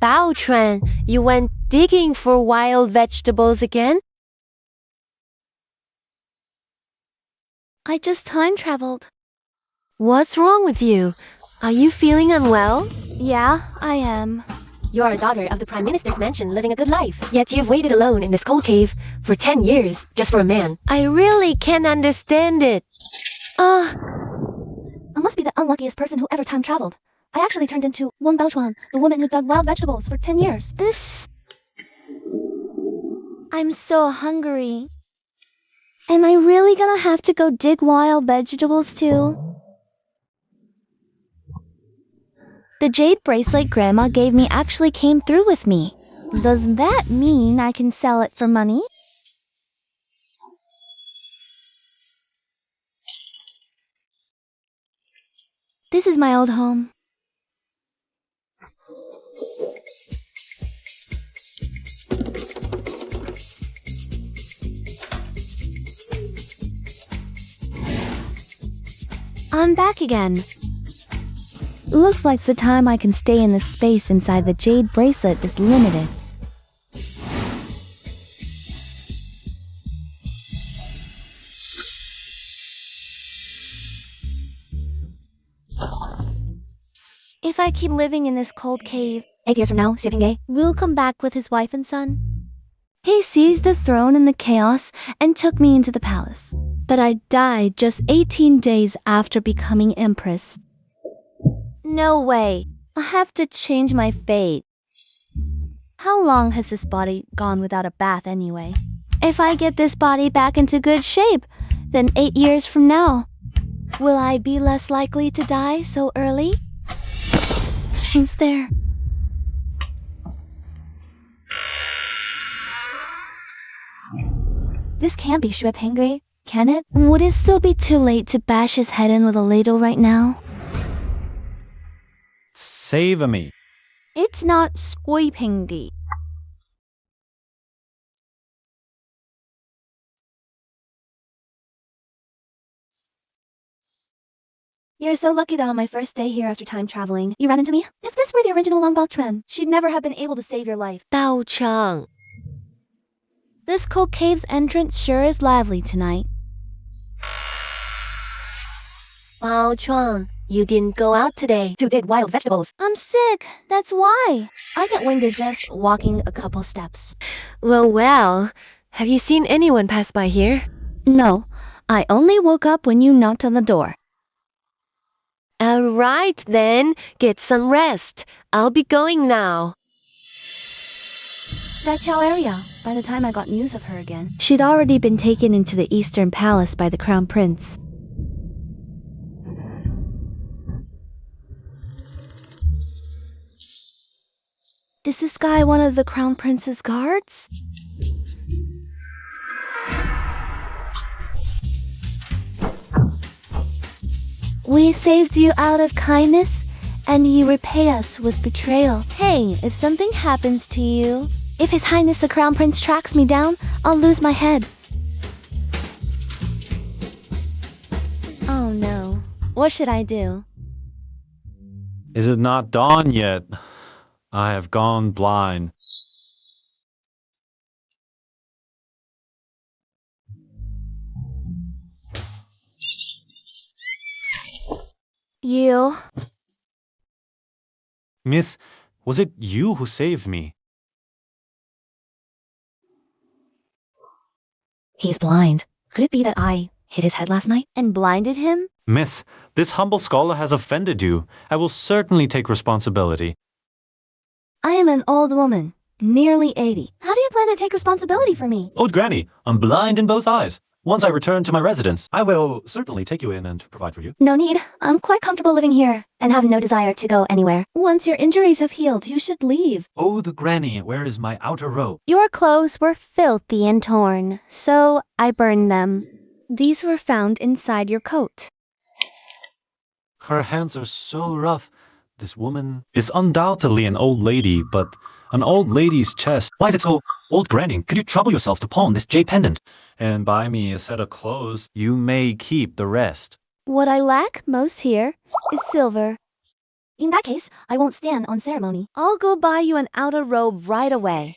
Baochuan, you went digging for wild vegetables again? I just time traveled. What's wrong with you? Are you feeling unwell? Yeah, I am. You're a daughter of the Prime Minister's mansion living a good life. Yet you've waited alone in this cold cave for 10 years just for a man. I really can't understand it. I must be the unluckiest person who ever time traveled. I actually turned into Wang Baochuan, the woman who dug wild vegetables for 10 years. I'm so hungry. Am I really gonna have to go dig wild vegetables too? The jade bracelet Grandma gave me actually came through with me. Does that mean I can sell it for money? This is my old home. I'm back again. Looks like the time I can stay in the space inside the jade bracelet is limited. If I keep living in this cold cave, 8 years from now, Xie will come back with his wife and son. He seized the throne in the chaos and took me into the palace. But I died just 18 days after becoming empress. No way. I have to change my fate. How long has this body gone without a bath anyway? If I get this body back into good shape, then 8 years from now, will I be less likely to die so early? Who's there? This can't be Xue Pengui, can it? Would it still be too late to bash his head in with a ladle right now? Save me. It's not Xue Pengui. You're so lucky that on my first day here after time traveling, you ran into me. If this were the original Long Baochuan, she'd never have been able to save your life. Baochang. This cold cave's entrance sure is lively tonight. Baochuan, you didn't go out today to dig wild vegetables. I'm sick, that's why. I get winded just walking a couple steps. Well, have you seen anyone pass by here? No, I only woke up when you knocked on the door. Alright then, get some rest. I'll be going now. That Chow area, by the time I got news of her again, she'd already been taken into the Eastern Palace by the Crown Prince. Is this guy one of the Crown Prince's guards? We saved you out of kindness, and you repay us with betrayal. Hey, if something happens to you, if His Highness the Crown Prince tracks me down, I'll lose my head. Oh no. What should I do? Is it not dawn yet? I have gone blind. You? Miss, was it you who saved me? He's blind. Could it be that I hit his head last night and blinded him? Miss, this humble scholar has offended you. I will certainly take responsibility. I am an old woman, nearly 80. How do you plan to take responsibility for me? Old Granny, I'm blind in both eyes. Once I return to my residence, I will certainly take you in and provide for you. No need. I'm quite comfortable living here and have no desire to go anywhere. Once your injuries have healed, you should leave. Oh, the Granny, where is my outer robe? Your clothes were filthy and torn, so I burned them. These were found inside your coat. Her hands are so rough. This woman is undoubtedly an old lady, but an old lady's chest. Why is it so? Old Granny, could you trouble yourself to pawn this jade pendant? And buy me a set of clothes. You may keep the rest. What I lack most here is silver. In that case, I won't stand on ceremony. I'll go buy you an outer robe right away.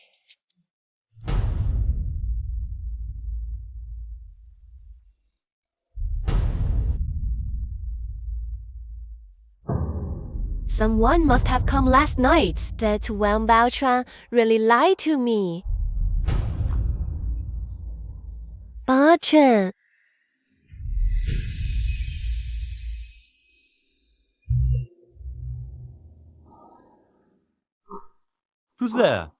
Someone must have come last night. That Wang Baochuan really lied to me. Baochuan. Who's there?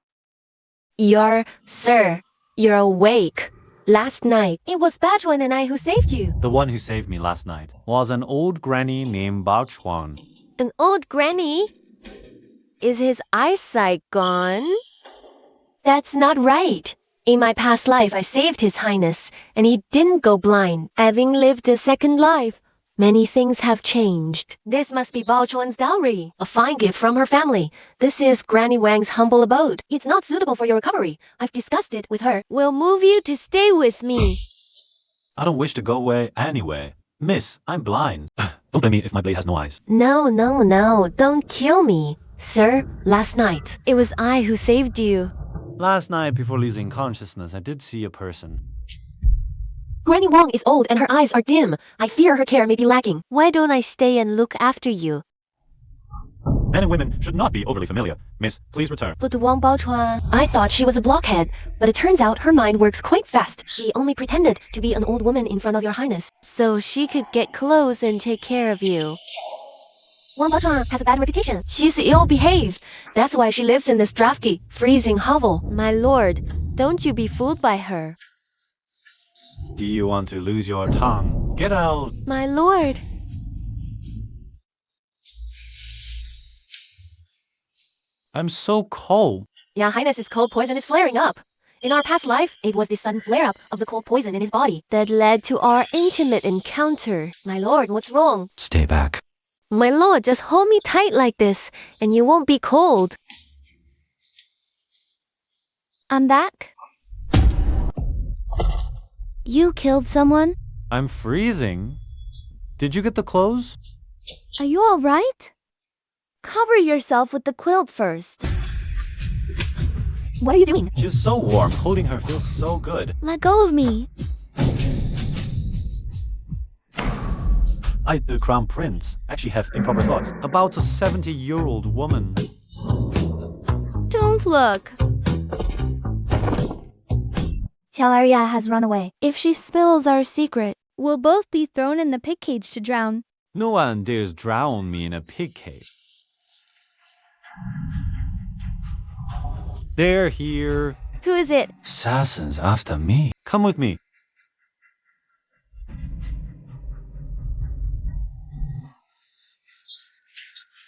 Sir, you're awake. Last night, it was Baochuan and I who saved you. The one who saved me last night was an old granny named Bao Chuan. An old granny? Is his eyesight gone? That's not right. In my past life, I saved His Highness, and he didn't go blind. Having lived a second life, many things have changed. This must be Bao Chuan's dowry, a fine gift from her family. This is Granny Wang's humble abode. It's not suitable for your recovery. I've discussed it with her. We'll move you to stay with me. I don't wish to go away anyway. Miss, I'm blind. Don't blame me if my blade has no eyes. No, don't kill me. Sir, last night, it was I who saved you. Last night, before losing consciousness, I did see a person. Granny Wang is old and her eyes are dim. I fear her care may be lacking. Why don't I stay and look after you? Men and women should not be overly familiar. Miss, please return. But Wang Baochuan, I thought she was a blockhead, but it turns out her mind works quite fast. She only pretended to be an old woman in front of your highness, so she could get close and take care of you. Wang Baochuan has a bad reputation. She's ill-behaved. That's why she lives in this drafty, freezing hovel. My lord, don't you be fooled by her. Do you want to lose your tongue? Get out. My lord. I'm so cold. Your Highness's cold poison is flaring up. In our past life, it was the sudden flare-up of the cold poison in his body that led to our intimate encounter. My lord, what's wrong? Stay back. My lord, just hold me tight like this, and you won't be cold. I'm back. You killed someone? I'm freezing. Did you get the clothes? Are you all right? Cover yourself with the quilt first. What are you doing? She's so warm. Holding her feels so good. Let go of me. I, the Crown Prince, actually have improper thoughts about a 70-year-old woman. Don't look. Xiao has run away. If she spills our secret, we'll both be thrown in the pig cage to drown. No one dares drown me in a pig cage. They're here. Who is it? Assassins after me. Come with me.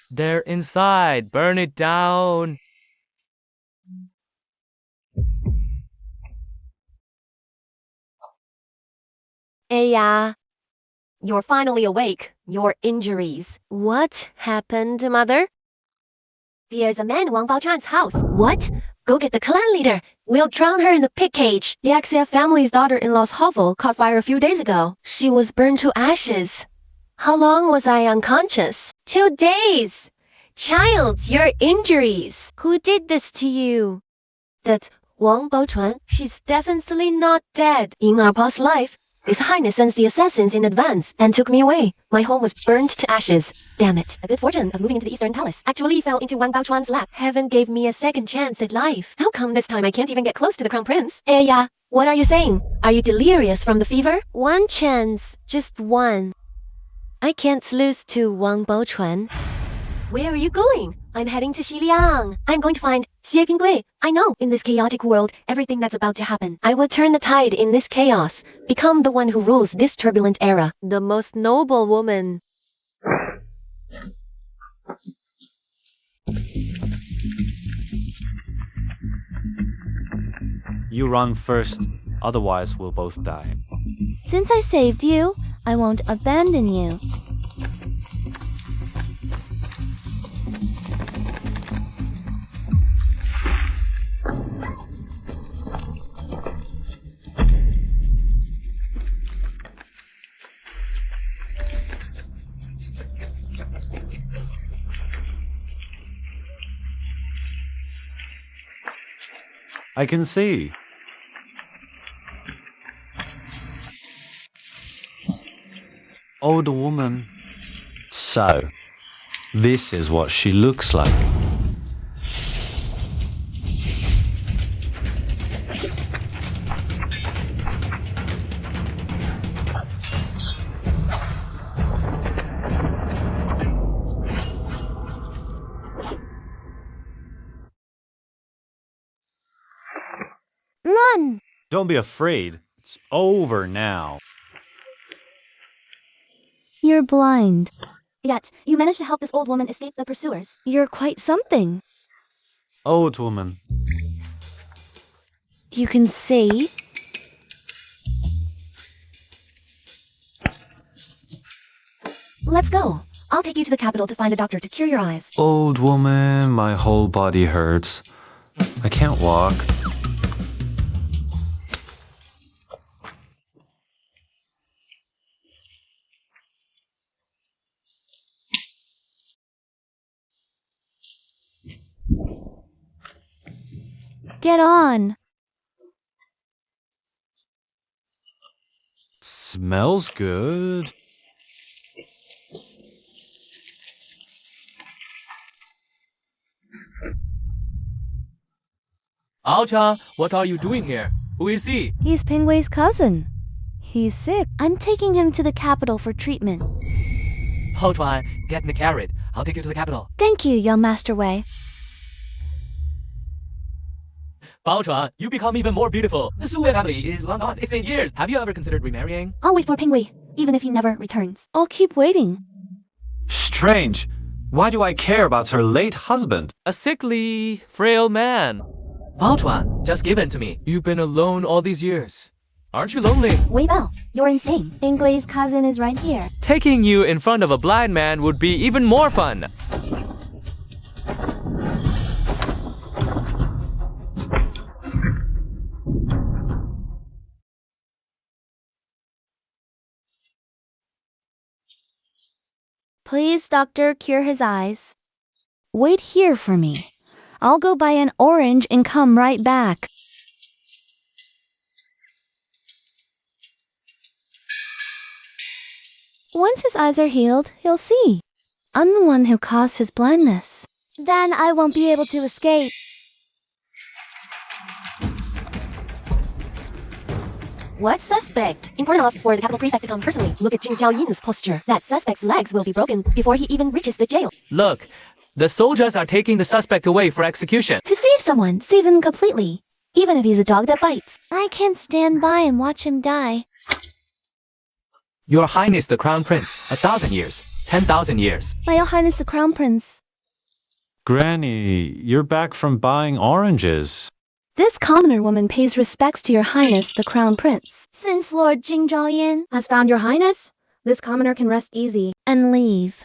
They're inside. Burn it down. Eya, you're finally awake. Your injuries. What happened, mother? There's a man in Wang Baochuan's house. What? Go get the clan leader. We'll drown her in the pig cage. The Axia family's daughter-in-law's hovel caught fire a few days ago. She was burned to ashes. How long was I unconscious? 2 days. Child, your injuries. Who did this to you? That Wang Baochuan. She's definitely not dead. In our past life, His Highness sends the assassins in advance and took me away. My home was burned to ashes. Damn it. A good fortune of moving into the Eastern Palace actually fell into Wang Baochuan's lap. Heaven gave me a second chance at life. How come this time I can't even get close to the Crown Prince? Eya, what are you saying? Are you delirious from the fever? One chance. Just one. I can't lose to Wang Baochuan. Where are you going? I'm heading to Xiliang. I'm going to find Xie Pinggui. I know, in this chaotic world, everything that's about to happen. I will turn the tide in this chaos, become the one who rules this turbulent era. The most noble woman. You run first, otherwise we'll both die. Since I saved you, I won't abandon you. I can see. Old woman. So, this is what she looks like. Run! Don't be afraid. It's over now. You're blind. Yet, you managed to help this old woman escape the pursuers. You're quite something. Old woman. You can see. Let's go. I'll take you to the capital to find a doctor to cure your eyes. Old woman, my whole body hurts. I can't walk. Get on. Smells good. Aocha, what are you doing here? Who is he? He's Pingwei's cousin. He's sick. I'm taking him to the capital for treatment. Haochuan, get in the carriage. I'll take you to the capital. Thank you, young Master Wei. Baochuan, you become even more beautiful. The Sue family is long gone. It's been years. Have you ever considered remarrying? I'll wait for Pingwei, even if he never returns. I'll keep waiting. Strange. Why do I care about her late husband? A sickly, frail man. Baochuan, just give in to me. You've been alone all these years. Aren't you lonely? Wei Bao, you're insane. Pingwei's cousin is right here. Taking you in front of a blind man would be even more fun. Please, doctor, cure his eyes. Wait here for me. I'll go buy an orange and come right back. Once his eyes are healed, he'll see. I'm the one who caused his blindness. Then I won't be able to escape. What suspect? Important enough for the capital prefect to come personally. Look at Jing Jiaoyin's posture. That suspect's legs will be broken before he even reaches the jail. Look, the soldiers are taking the suspect away for execution. To save someone, save him completely. Even if he's a dog that bites. I can't stand by and watch him die. Your Highness the Crown Prince, 1,000 years, 10,000 years. My Highness the Crown Prince. Granny, you're back from buying oranges. This commoner woman pays respects to Your Highness the Crown Prince. Since Lord Jing Jiaoyin Has found your highness? This commoner can rest easy. and leave.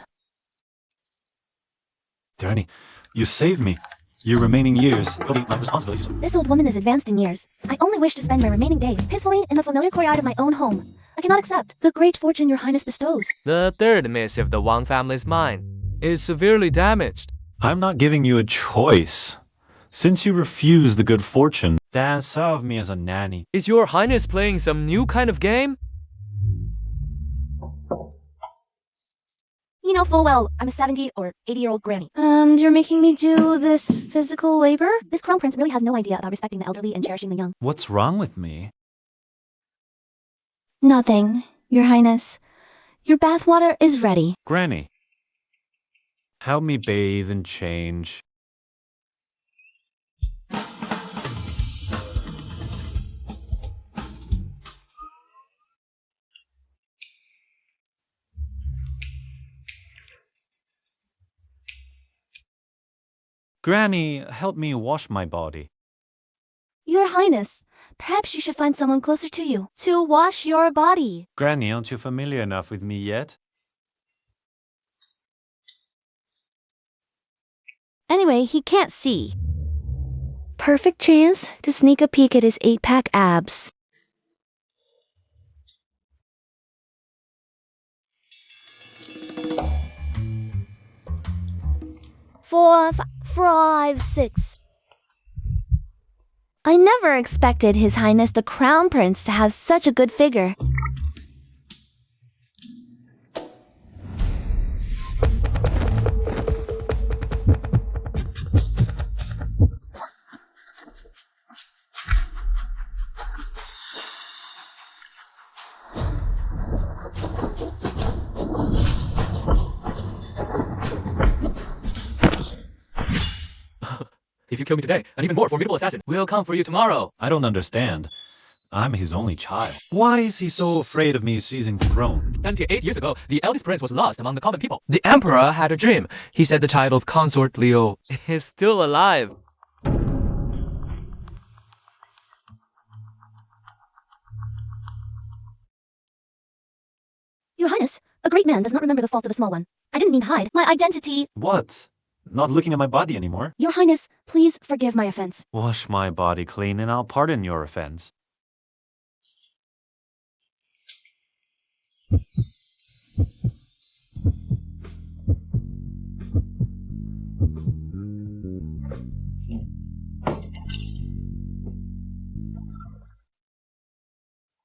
Granny, you saved me. Your remaining years will be my responsibilities. This old woman is advanced in years. I only wish to spend my remaining days peacefully in the familiar courtyard of my own home. I cannot accept the great fortune your highness bestows. The third missive of the Wang family's mind is severely damaged. I'm not giving you a choice. Since you refuse the good fortune, then serve me as a nanny. Is your Highness playing some new kind of game? You know full well I'm a 70 or 80-year-old granny. And you're making me do this physical labor? This crown prince really has no idea about respecting the elderly and cherishing the young. What's wrong with me? Nothing, Your Highness. Your bathwater is ready. Granny, help me bathe and change. Granny, help me wash my body. Your Highness, perhaps you should find someone closer to you to wash your body. Granny, aren't you familiar enough with me yet? Anyway, he can't see. Perfect chance to sneak a peek at his 8-pack abs. Four, five, six. I never expected His Highness the Crown Prince to have such a good figure. If you kill me today, an even more formidable assassin will come for you tomorrow. I don't understand. I'm his only child. Why is he so afraid of me seizing the throne? 28 years ago, the eldest prince was lost among the common people. The emperor had a dream. He said the title of consort Leo is still alive. Your Highness, a great man does not remember the faults of a small one. I didn't mean to hide my identity. What? Not looking at my body anymore? Your Highness, please forgive my offense. Wash my body clean and I'll pardon your offense.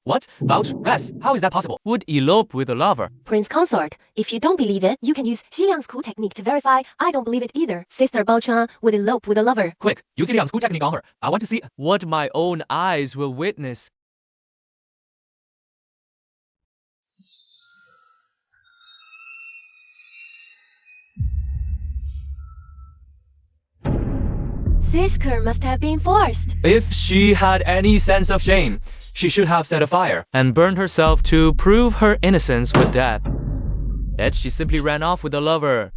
What? Vouch? Rest? How is that possible? Would elope with a lover. Prince Consort, if you don't believe it, you can use Xiliang's cool technique to verify. I don't believe it either. Sister Baochuan would elope with a lover. Quick, use Liang's cool technique on her. I want to see what my own eyes will witness. Sisker must have been forced. If she had any sense of shame, she should have set a fire and burned herself to prove her innocence with death. Yet she simply ran off with a lover.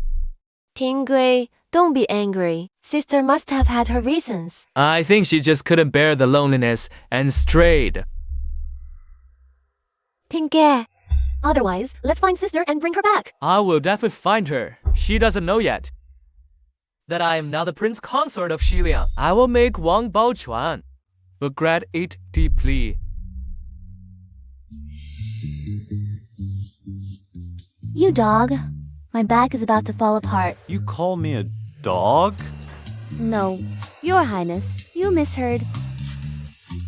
Pingui, don't be angry. Sister must have had her reasons. I think she just couldn't bear the loneliness and strayed. Pingui. Otherwise, let's find sister and bring her back. I will definitely find her. She doesn't know yet that I am now the prince consort of Xiliang. I will make Wang Baochuan regret it deeply. You dog. My back is about to fall apart. You call me a dog? No, Your Highness, you misheard.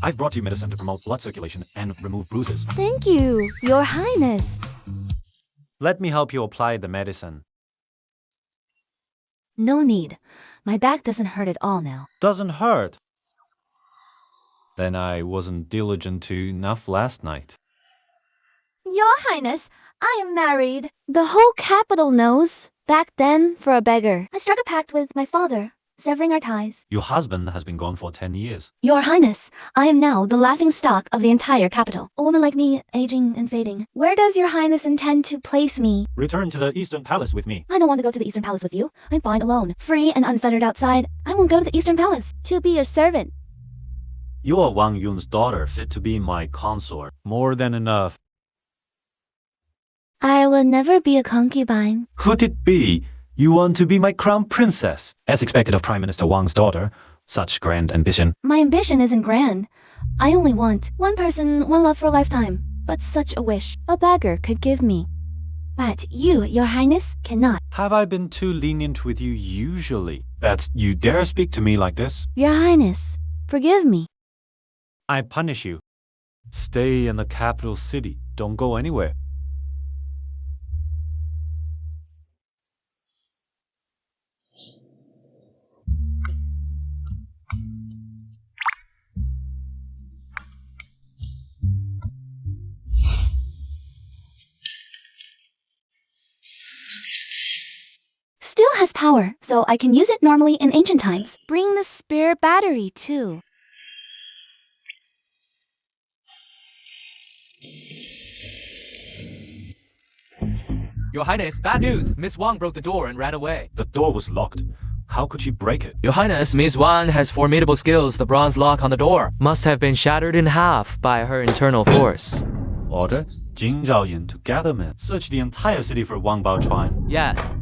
I've brought you medicine to promote blood circulation and remove bruises. Thank you, Your Highness. Let me help you apply the medicine. No need. My back doesn't hurt at all now. Doesn't hurt. Then I wasn't diligent enough last night. Your Highness, I am married. The whole capital knows. Back then, for a beggar, I struck a pact with my father, severing our ties. Your husband has been gone for 10 years. Your Highness, I am now the laughing stock of the entire capital. A woman like me, aging and fading. Where does Your Highness intend to place me? Return to the Eastern Palace with me. I don't want to go to the Eastern Palace with you. I'm fine alone. Free and unfettered outside. I won't go to the Eastern Palace. To be your servant. You are Wang Yun's daughter, fit to be my consort. More than enough. I will never be a concubine. Could it be you want to be my crown princess? As expected of Prime Minister Wang's daughter. Such grand ambition. My ambition isn't grand. I only want one person, one love for a lifetime. But such a wish, a beggar could give me. But you, Your Highness, cannot. Have I been too lenient with you usually, that you dare speak to me like this? Your Highness, forgive me. I punish you. Stay in the capital city. Don't go anywhere. Still has power, so I can use it normally in ancient times. Bring the spare battery, too. Your Highness, bad news. Miss Wang broke the door and ran away. The door was locked. How could she break it? Your Highness, Miss Wang has formidable skills. The bronze lock on the door must have been shattered in half by her internal force. Order Jing Zhaoyan to gather men. Search the entire city for Wang Baochuan. Yes.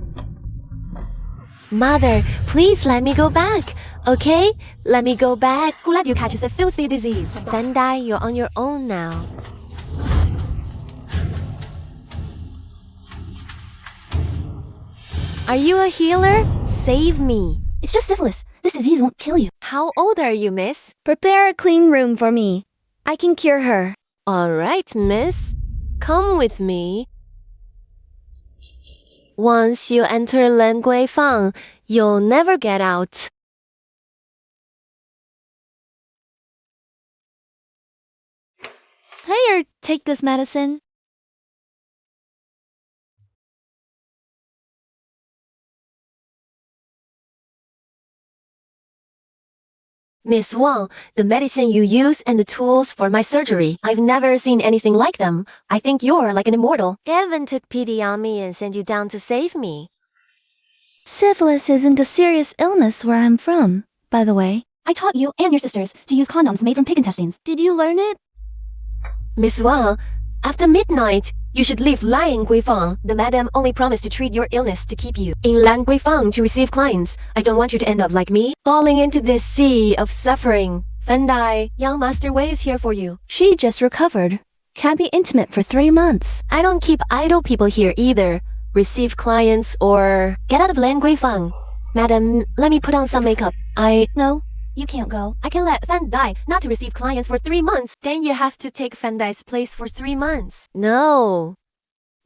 Mother, please let me go back, okay? Let me go back. Who let you catch a filthy disease? Fendai, you're on your own now. Are you a healer? Save me. It's just syphilis. This disease won't kill you. How old are you, miss? Prepare a clean room for me. I can cure her. All right, miss. Come with me. Once you enter Len Gui Fang, you'll never get out. Here, take this medicine. Miss Wang, the medicine you use and the tools for my surgery, I've never seen anything like them. I think you're like an immortal. Evan took pity on me and sent you down to save me. Syphilis isn't a serious illness where I'm from, by the way. I taught you and your sisters to use condoms made from pig intestines. Did you learn it? Miss Wang, after midnight, you should leave Lan Guifang. The madam only promised to treat your illness to keep you in Lan Guifang to receive clients. I don't want you to end up like me, falling into this sea of suffering. Fendai, young Master Wei is here for you. She just recovered. Can't be intimate for 3 months. I don't keep idle people here either. Receive clients or get out of Lan Guifang. Madam, let me put on some makeup. No, you can't go. I can let Fendai not to receive clients for 3 months. Then you have to take Fendai's place for 3 months. No.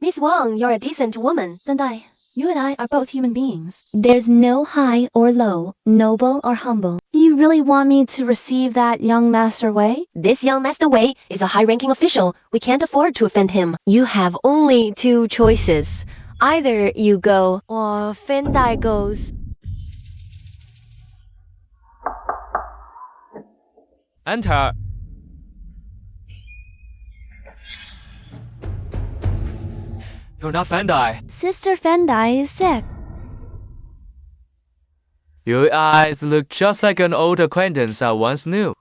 Miss Wang, you're a decent woman. Fendai, you and I are both human beings. There's no high or low, noble or humble. You really want me to receive that young Master Wei? This young Master Wei is a high-ranking official. We can't afford to offend him. You have only 2 choices. Either you go or Fendai goes. Enter. You're not Fendai. Sister Fendai is sick. Your eyes look just like an old acquaintance I once knew.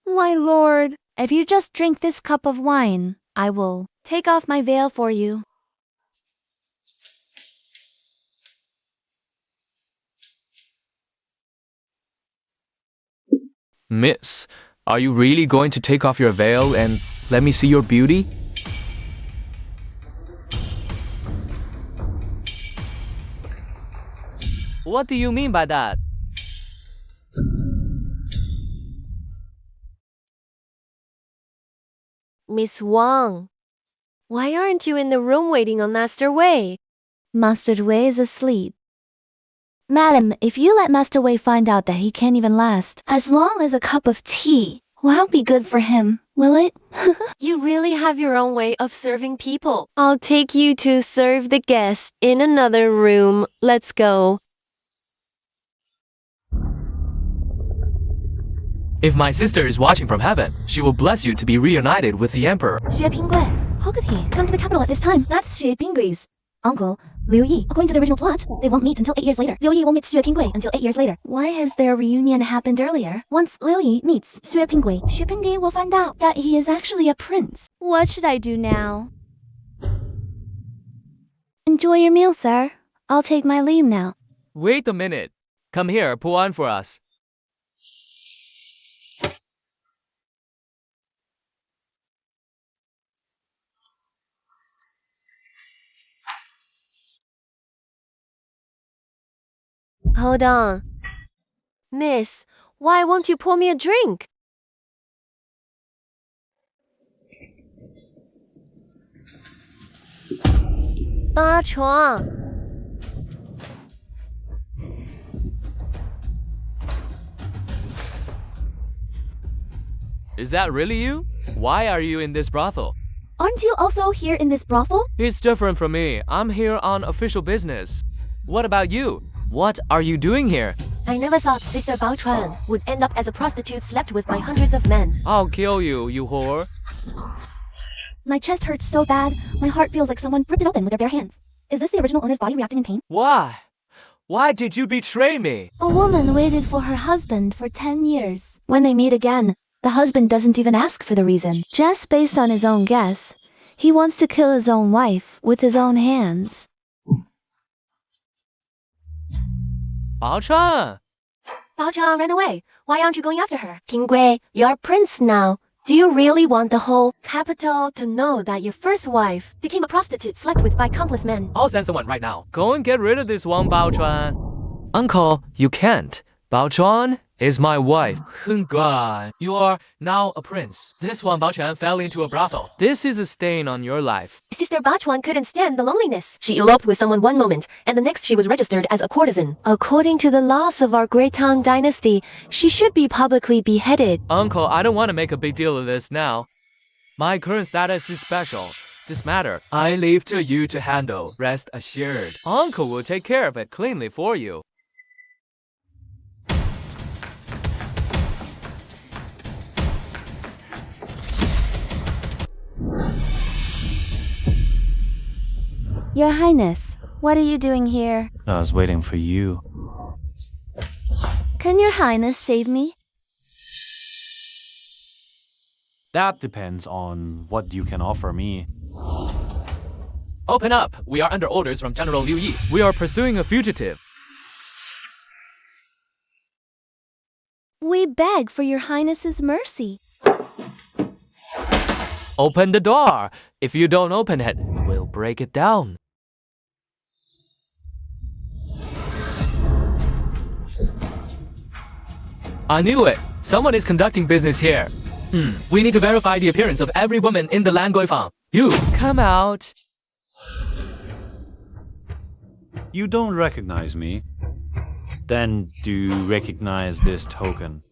My lord, if you just drink this cup of wine, I will take off my veil for you. Miss, are you really going to take off your veil and let me see your beauty? What do you mean by that? Miss Wang, why aren't you in the room waiting on Master Wei? Master Wei is asleep. Madam, if you let Master Wei find out that he can't even last as long as a cup of tea, won't be good for him, will it? You really have your own way of serving people. I'll take you to serve the guests in another room. Let's go. If my sister is watching from heaven, she will bless you to be reunited with the emperor. Xue Pinggui, how could he come to the capital at this time? That's Xue Pinggui's uncle, Liu Yi. According to the original plot, they won't meet until 8 years later. Liu Yi won't meet Xue Pinggui until 8 years later. Why has their reunion happened earlier? Once Liu Yi meets Xue Pinggui, Xue Pinggui will find out that he is actually a prince. What should I do now? Enjoy your meal, sir. I'll take my leave now. Wait a minute. Come here, pull on for us. Hold on. Miss, why won't you pour me a drink? Ba Chuang. Is that really you? Why are you in this brothel? Aren't you also here in this brothel? It's different from me. I'm here on official business. What about you? What are you doing here? I never thought Sister Bao Chuan would end up as a prostitute slept with by hundreds of men. I'll kill you, you whore. My chest hurts so bad, my heart feels like someone ripped it open with their bare hands. Is this the original owner's body reacting in pain? Why? Why did you betray me? A woman waited for her husband for 10 years. When they meet again, the husband doesn't even ask for the reason. Just based on his own guess, he wants to kill his own wife with his own hands. Bao Chuan! Bao Chuan ran away. Why aren't you going after her? Pinggui, you're a prince now. Do you really want the whole capital to know that your first wife became a prostitute slept with by countless men? I'll send someone right now. Go and get rid of this Wang Baochuan. Uncle, you can't. Baochuan is my wife. God, you are now a prince. This Wang Baochuan fell into a brothel. This is a stain on your life. Sister Bachuan couldn't stand the loneliness. She eloped with someone one moment, and the next she was registered as a courtesan. According to the laws of our Great Tang dynasty, she should be publicly beheaded. Uncle, I don't want to make a big deal of this now. My current status is special. This matter, I leave to you to handle. Rest assured. Uncle will take care of it cleanly for you. Your Highness, what are you doing here? I was waiting for you. Can your Highness save me? That depends on what you can offer me. Open up. We are under orders from General Liu Yi. We are pursuing a fugitive. We beg for your Highness's mercy. Open the door. If you don't open it, we'll break it down. I knew it. Someone is conducting business here. We need to verify the appearance of every woman in the Lan Guifang. You, come out. You don't recognize me. Then do you recognize this token?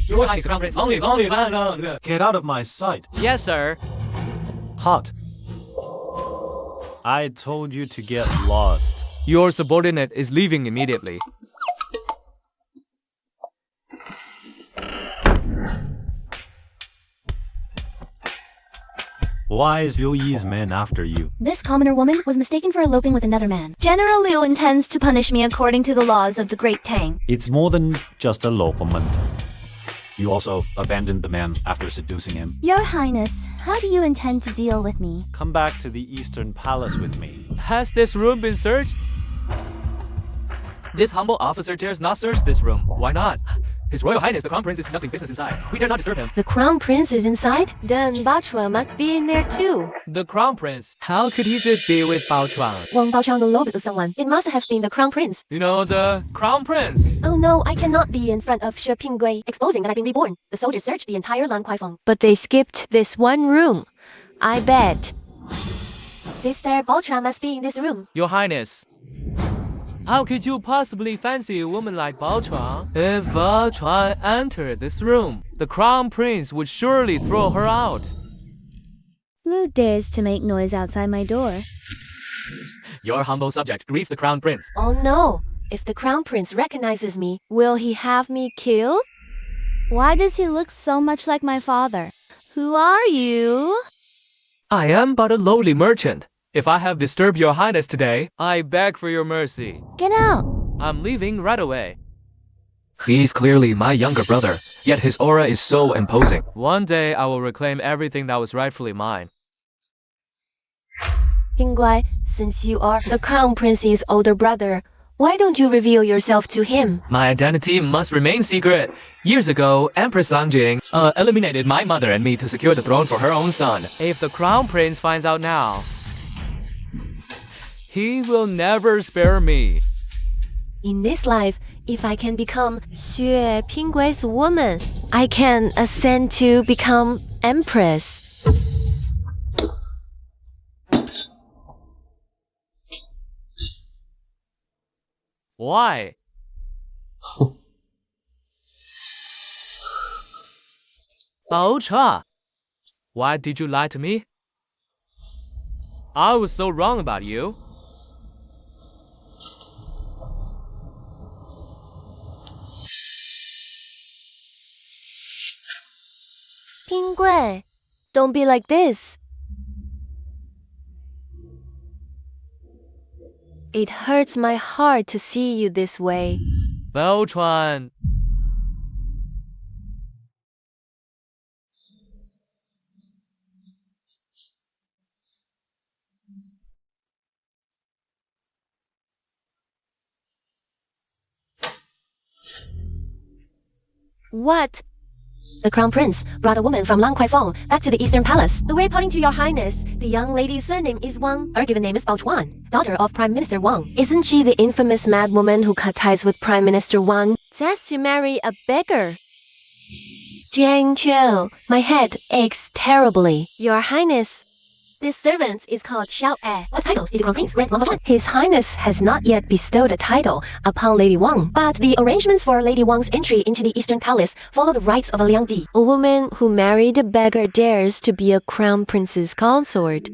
Your Highness, the Crown Prince. Long live, long live, long live. Get out of my sight. Yes, sir. Hot. I told you to get lost. Your subordinate is leaving immediately. Why is Liu Yi's man after you? This commoner woman was mistaken for eloping with another man. General Liu intends to punish me according to the laws of the Great Tang. It's more than just elopement. You also abandoned the man after seducing him. Your Highness, how do you intend to deal with me? Come back to the Eastern Palace with me. Has this room been searched? This humble officer dares not search this room. Why not? His Royal Highness, the Crown Prince, is conducting business inside. We dare not disturb him. The Crown Prince is inside? Then Bachua must be in there too. The Crown Prince? How could he just be with Bao Chuan? Wang Baochuan eloped with someone. It must have been the Crown Prince. You know, the Crown Prince. Oh no, I cannot be in front of She Pingui, exposing that I've been reborn. The soldiers searched the entire Lan Kuaifeng, but they skipped this one room. I bet. Sister Baochuan must be in this room. Your Highness. How could you possibly fancy a woman like Bao Chuan? If Bao Chuan entered this room, the Crown Prince would surely throw her out. Liu dares to make noise outside my door. Your humble subject greets the Crown Prince. Oh no, if the Crown Prince recognizes me, will he have me killed? Why does he look so much like my father? Who are you? I am but a lowly merchant. If I have disturbed your highness today, I beg for your mercy. Get out! I'm leaving right away. He's clearly my younger brother, yet his aura is so imposing. One day I will reclaim everything that was rightfully mine. Pingguai, since you are the Crown Prince's older brother, why don't you reveal yourself to him? My identity must remain secret. Years ago, Empress Sangjing eliminated my mother and me to secure the throne for her own son. If the Crown Prince finds out now, he will never spare me. In this life, if I can become Xue Pinggui's woman, I can ascend to become Empress. Why? Bao Cha, why did you lie to me? I was so wrong about you. Pingguai, don't be like this. It hurts my heart to see you this way. Bao Chuan. What? The crown prince brought a woman from Langkuifeng back to the Eastern Palace. Reporting to your highness, the young lady's surname is Wang. Her given name is Baochuan, daughter of Prime Minister Wang. Isn't she the infamous madwoman who cut ties with Prime Minister Wang just to marry a beggar? Jiang Qiu, my head aches terribly. Your highness, this servant is called Xiao E. What title did the crown prince grant Wang Baochuan? His highness has not yet bestowed a title upon Lady Wang, but the arrangements for Lady Wang's entry into the Eastern Palace follow the rites of a Liangdi. A woman who married a beggar dares to be a crown prince's consort.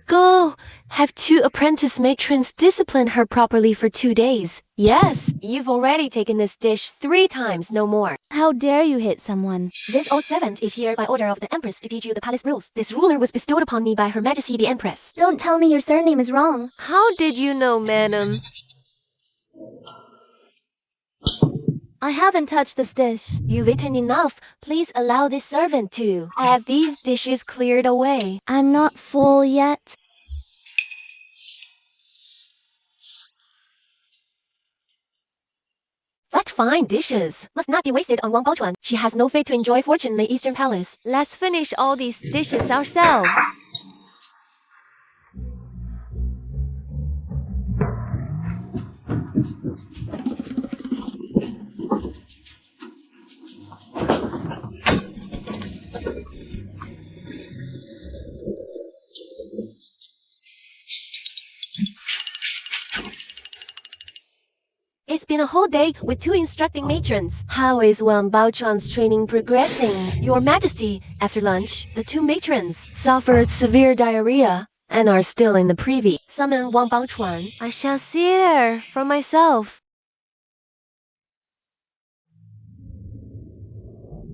Go! Have 2 apprentice matrons discipline her properly for 2 days. Yes, you've already taken this dish 3 times, no more. How dare you hit someone? This old servant is here by order of the Empress to teach you the palace rules. This ruler was bestowed upon me by Her Majesty the Empress. Don't tell me your surname is wrong. How did you know, madam? I haven't touched this dish. You've eaten enough. Please allow this servant to have these dishes cleared away. I'm not full yet. Such fine dishes must not be wasted on Wang Baochuan. She has no fate to enjoy fortune in the Eastern Palace. Let's finish all these dishes ourselves. It's been a whole day with 2 instructing matrons. How is Wang Baochuan's training progressing? Your Majesty, after lunch, the 2 matrons suffered severe diarrhea and are still in the privy. Summon Wang Baochuan. I shall see her for myself.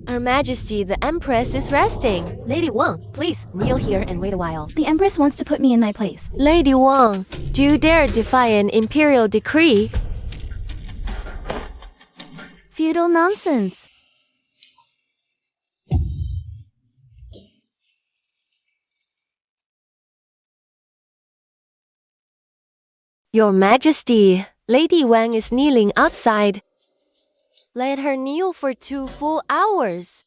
Her Majesty, the Empress, is resting. Lady Wang, please kneel here and wait a while. The Empress wants to put me in my place. Lady Wang, do you dare defy an imperial decree? Feudal nonsense. Your Majesty, Lady Wang is kneeling outside. Let her kneel for 2 full hours.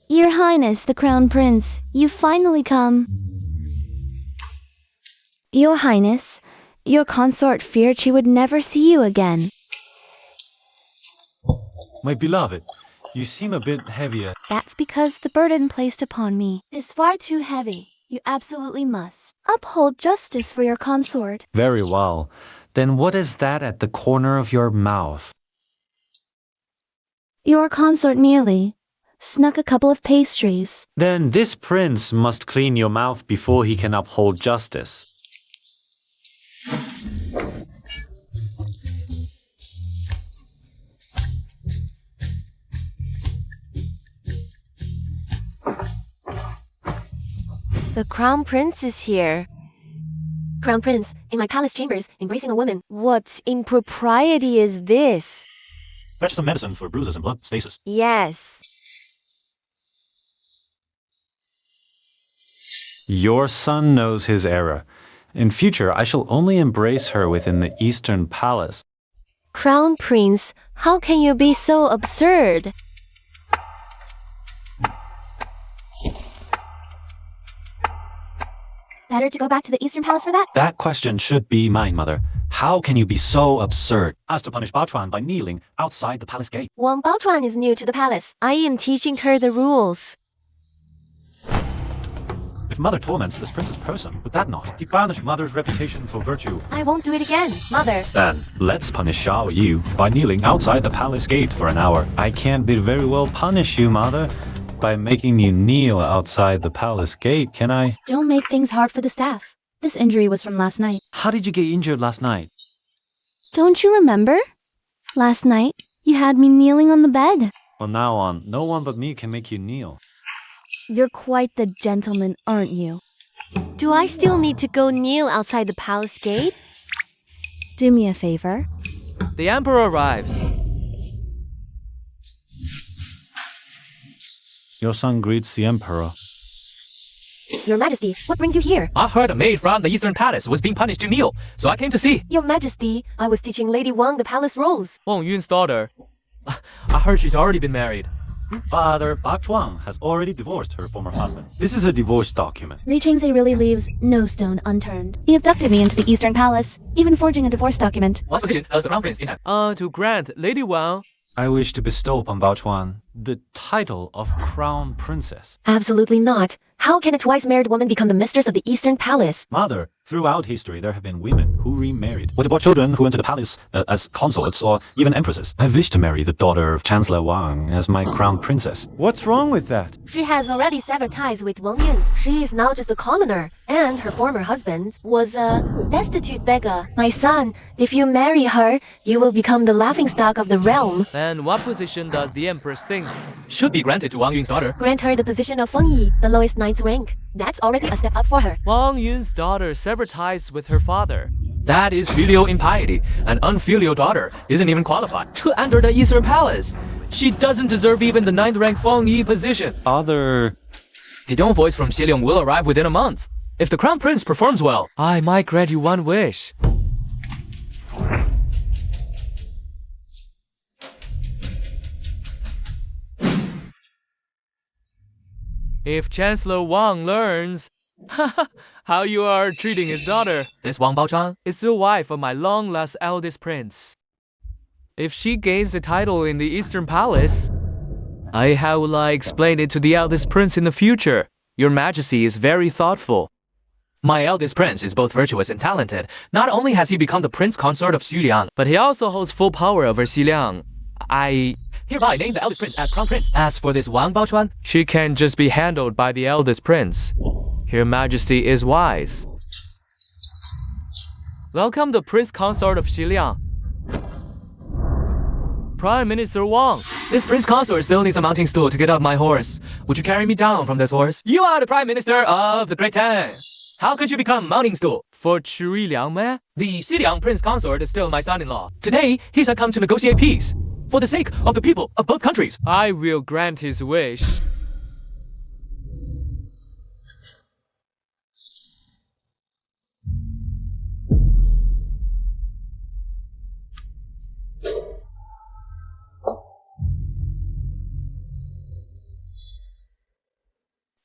Your Highness, the Crown Prince, you've finally come. Your Highness, your consort feared she would never see you again. My beloved, you seem a bit heavier. That's because the burden placed upon me is far too heavy. You absolutely must uphold justice for your consort. Very well. Then what is that at the corner of your mouth? Your consort merely snuck a couple of pastries. Then this prince must clean your mouth before he can uphold justice. The Crown Prince is here. Crown Prince, in my palace chambers, embracing a woman. What impropriety is this? Fetch some medicine for bruises and blood stasis. Yes. Your son knows his error. In future, I shall only embrace her within the Eastern Palace. Crown Prince, how can you be so absurd? Better to go back to the Eastern Palace for that? That question should be mine, mother. How can you be so absurd as to punish Baochuan by kneeling outside the palace gate? Wang Baochuan is new to the palace. I am teaching her the rules. If mother torments this princess person, would that not tarnish mother's reputation for virtue? I won't do it again, mother. Then, let's punish Xiao Yu by kneeling outside the palace gate for an hour. I can't be very well punish you, mother, by making you kneel outside the palace gate, can I? Don't make things hard for the staff. This injury was from last night. How did you get injured last night? Don't you remember? Last night, you had me kneeling on the bed. From now on, no one but me can make you kneel. You're quite the gentleman, aren't you? Do I still need to go kneel outside the palace gate? Do me a favor. The emperor arrives. Your son greets the emperor. Your Majesty, what brings you here? I heard a maid from the Eastern Palace was being punished to kneel, so I came to see. Your Majesty, I was teaching Lady Wang the palace rules. Wang Yun's daughter. I heard she's already been married. Father Ba Chuang has already divorced her former husband. This is a divorce document. Li Chingse really leaves no stone unturned. He abducted me into the Eastern Palace, even forging a divorce document. What position does the crown prince intend? To grant Lady Wang. I wish to bestow upon Bao Chuan the title of Crown Princess. Absolutely not. How can a twice-married woman become the mistress of the Eastern Palace? Mother, throughout history there have been women who remarried, with brought children who enter the palace as consorts or even empresses. I wish to marry the daughter of Chancellor Wang as my crown princess. What's wrong with that? She has already severed ties with Wang Yun. She is now just a commoner, and her former husband was a destitute beggar. My son, if you marry her, you will become the laughingstock of the realm. Then what position does the empress think should be granted to Wang Yun's daughter? Grant her the position of Feng Yi, the lowest knight's rank. That's already a step up for her. Wang Yun's daughter severed ties with her father. That is filial impiety. An unfilial daughter isn't even qualified to enter the Eastern Palace. She doesn't deserve even the 9th rank Feng Yi position. Father... The envoys from Xiliang will arrive within a month. If the crown prince performs well, I might grant you one wish. If Chancellor Wang learns how you are treating his daughter, this Wang Baochuan is the wife of my long-lost eldest prince. If she gains the title in the Eastern Palace, how will I explain it to the eldest prince in the future? Your Majesty is very thoughtful. My eldest prince is both virtuous and talented. Not only has he become the prince consort of Xiliang, but he also holds full power over Xiliang. I hereby name the eldest prince as crown prince. As for this Wang Baochuan, she can just be handled by the eldest prince. Your Majesty is wise. Welcome the prince consort of Xiliang. Prime Minister Wang, this prince consort still needs a mounting stool to get up my horse. Would you carry me down from this horse? You are the Prime Minister of the Great Tang. How could you become mounting stool? For Churi Liangme, the Xiliang prince consort is still my son-in-law. Today, he's come to negotiate peace. For the sake of the people of both countries, I will grant his wish.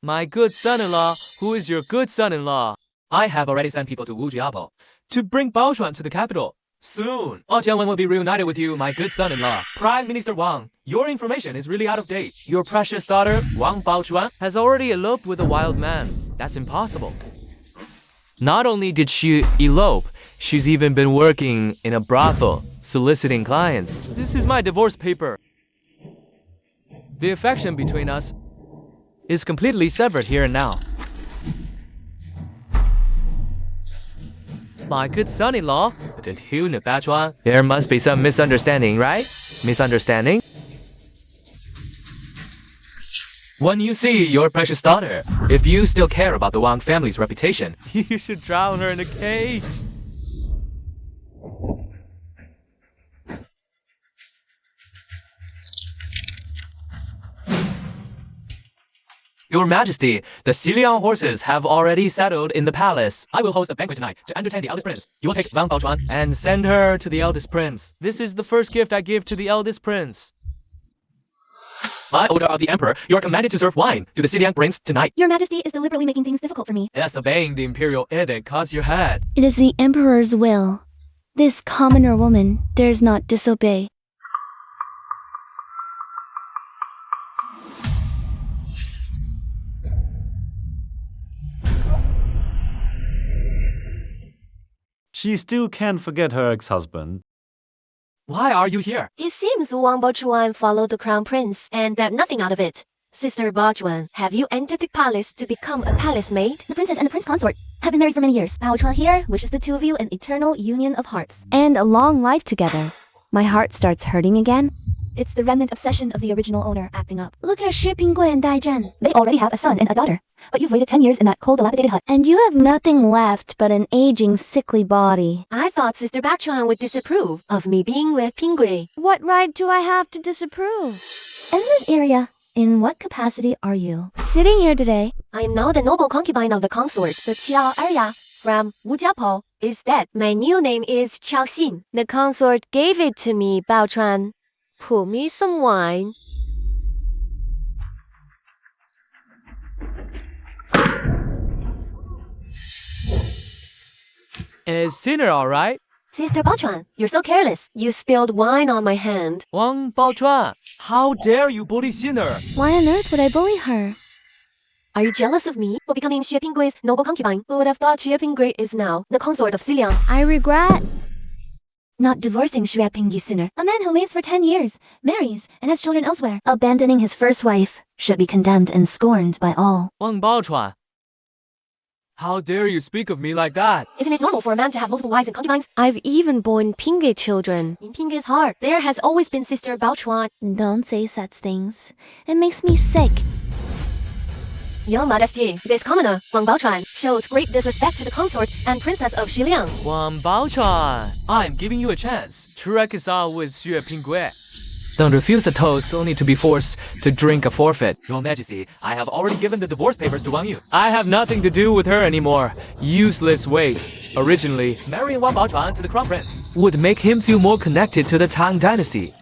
My good son-in-law, who is your good son-in-law? I have already sent people to Wujiabo to bring Baoshuan to the capital. Soon, Tianwen will be reunited with you, my good son-in-law. Prime Minister Wang, your information is really out of date. Your precious daughter, Wang Baochuan, has already eloped with a wild man. That's impossible. Not only did she elope, she's even been working in a brothel, soliciting clients. This is my divorce paper. The affection between us is completely severed here and now. My good son-in-law, there must be some misunderstanding, right? Misunderstanding? When you see your precious daughter, if you still care about the Wang family's reputation, you should drown her in a cage. Your Majesty, the Xiliang horses have already settled in the palace. I will host a banquet tonight to entertain the eldest prince. You will take Wang Baochuan and send her to the eldest prince. This is the first gift I give to the eldest prince. By order of the emperor, you are commanded to serve wine to the Xiliang prince tonight. Your Majesty is deliberately making things difficult for me. Yes, obeying the imperial edict costs your head. It is the Emperor's will. This commoner woman dares not disobey. She still can't forget her ex-husband. Why are you here? It seems Wang Baochuan followed the crown prince and got nothing out of it. Sister Baochuan, have you entered the palace to become a palace maid? The princess and the prince consort have been married for many years. Baochuan here wishes the two of you an eternal union of hearts and a long life together. My heart starts hurting again. It's the remnant obsession of the original owner acting up. Look at Xue Pinggui and Dai Zhen. They already have a son and a daughter. But you've waited 10 years in that cold, dilapidated hut. And you have nothing left but an aging, sickly body. I thought Sister Baochuan would disapprove of me being with Pinggui. What right do I have to disapprove? In this area, in what capacity are you? Sitting here today. I am now the noble concubine of the consort. The Qiao Erya from Wujiapo is dead. My new name is Qiao Xin. The consort gave it to me, Baochuan. Pour me some wine. Is Sinner alright? Sister Baochuan, you're so careless. You spilled wine on my hand. Wang Baochuan, how dare you bully Sinner? Why on earth would I bully her? Are you jealous of me for becoming Xue Pinggui's noble concubine? Who would have thought Xue Pinggui is now the consort of Xiliang? I regret not divorcing Xue Pinggui sooner. A man who lives for 10 years, marries, and has children elsewhere, abandoning his first wife, should be condemned and scorned by all. Wang Baochuan, how dare you speak of me like that? Isn't it normal for a man to have multiple wives and concubines? I've even borne Pinggui children. In Pingguy's heart, there has always been Sister Baochuan. Don't say such things. It makes me sick. Your Majesty, this commoner, Wang Baochuan, shows great disrespect to the consort and princess of Xiliang. Wang Baochuan, I'm giving you a chance to reconcile with Xue Pinggui. Don't refuse a toast only to be forced to drink a forfeit. Your Majesty, I have already given the divorce papers to Wang Yu. I have nothing to do with her anymore. Useless waste. Originally, marrying Wang Baochuan to the crown prince would make him feel more connected to the Tang dynasty.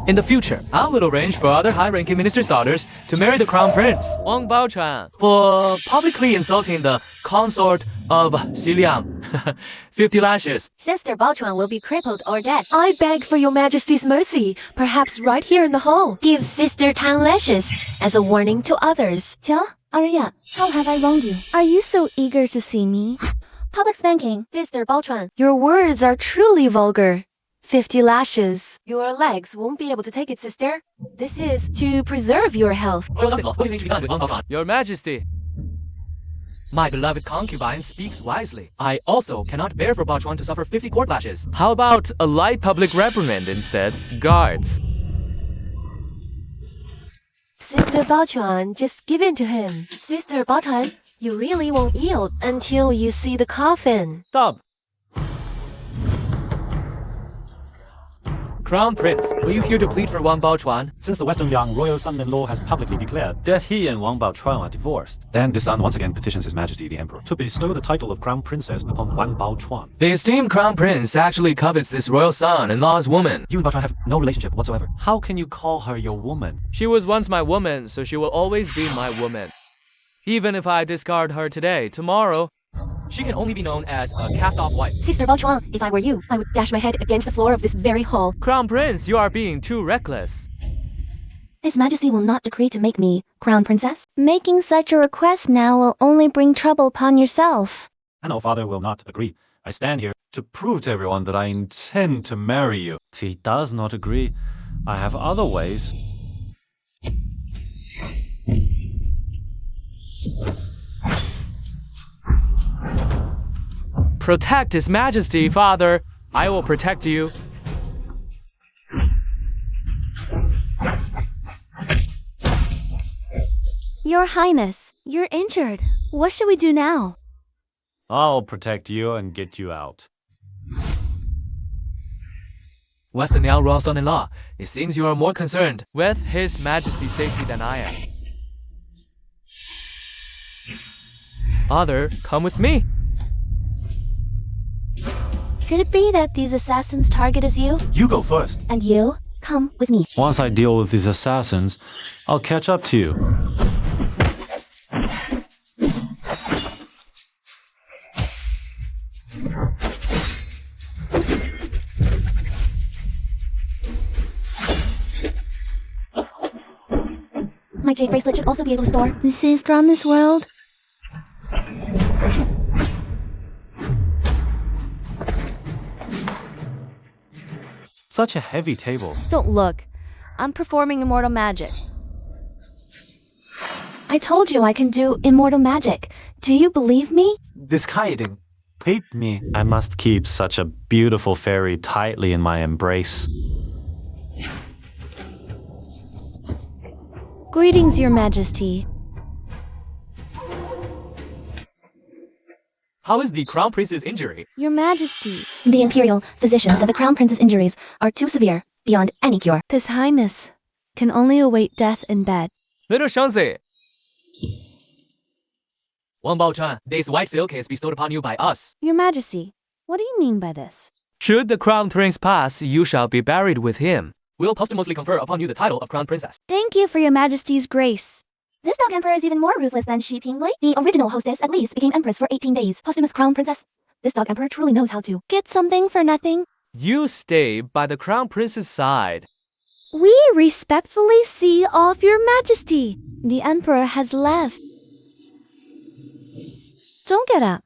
In the future, I will arrange for other high-ranking ministers' daughters to marry the crown prince, Wang Baochuan, for publicly insulting the consort of Xiliang. 50 lashes. Sister Baochuan will be crippled or dead. I beg for your Majesty's mercy, perhaps right here in the hall. Give Sister 10 lashes as a warning to others. Jia, Arya, how have I wronged you? Are you so eager to see me? Public spanking. Sister Baochuan, your words are truly vulgar. 50 lashes. Your legs won't be able to take it, sister. This is to preserve your health. What do you think should be done with Wang Baochuan? Your Majesty, my beloved concubine speaks wisely. I also cannot bear for Baochuan to suffer 50 court lashes. How about a light public reprimand instead? Guards. Sister Baochuan, just give in to him. Sister Baochuan, you really won't yield until you see the coffin. Stop! Crown Prince, were you here to plead for Wang Baochuan? Since the Western Yang royal son-in-law has publicly declared that he and Wang Baochuan are divorced, then the son once again petitions His Majesty the Emperor to bestow the title of Crown Princess upon Wang Baochuan. The esteemed Crown Prince actually covets this royal son-in-law's woman. You and Baochuan have no relationship whatsoever. How can you call her your woman? She was once my woman, so she will always be my woman. Even if I discard her today, tomorrow, she can only be known as a cast-off wife. Sister Baochuan, if I were you, I would dash my head against the floor of this very hall. Crown Prince, you are being too reckless. His Majesty will not decree to make me Crown Princess. Making such a request now will only bring trouble upon yourself. I know Father will not agree. I stand here to prove to everyone that I intend to marry you. If he does not agree, I have other ways. Protect His Majesty, Father. I will protect you. Your Highness, you're injured. What should we do now? I'll protect you and get you out. Western Yang royal son-in-law, it seems you are more concerned with His Majesty's safety than I am. Father, come with me. Could it be that these assassins' target is you? You go first. And you? Come with me. Once I deal with these assassins, I'll catch up to you. My jade bracelet should also be able to store. This is from this world. Such a heavy table. Don't look. I'm performing immortal magic. I told you I can do immortal magic. Do you believe me? This hiding. Peep me. I must keep such a beautiful fairy tightly in my embrace. Greetings, Your Majesty. How is the crown prince's injury? Your Majesty. The imperial physicians said the crown prince's injuries are too severe, beyond any cure. His Highness can only await death in bed. Little Shanxi. Wang Baochuan, this white silk is bestowed upon you by us. Your Majesty, what do you mean by this? Should the crown prince pass, you shall be buried with him. We'll posthumously confer upon you the title of crown princess. Thank you for Your Majesty's grace. This dog emperor is even more ruthless than Xi Pinglui. The original hostess at least became empress for 18 days. Posthumous crown princess. This dog emperor truly knows how to. Get something for nothing. You stay by the crown prince's side. We respectfully see off Your Majesty. The Emperor has left. Don't get up.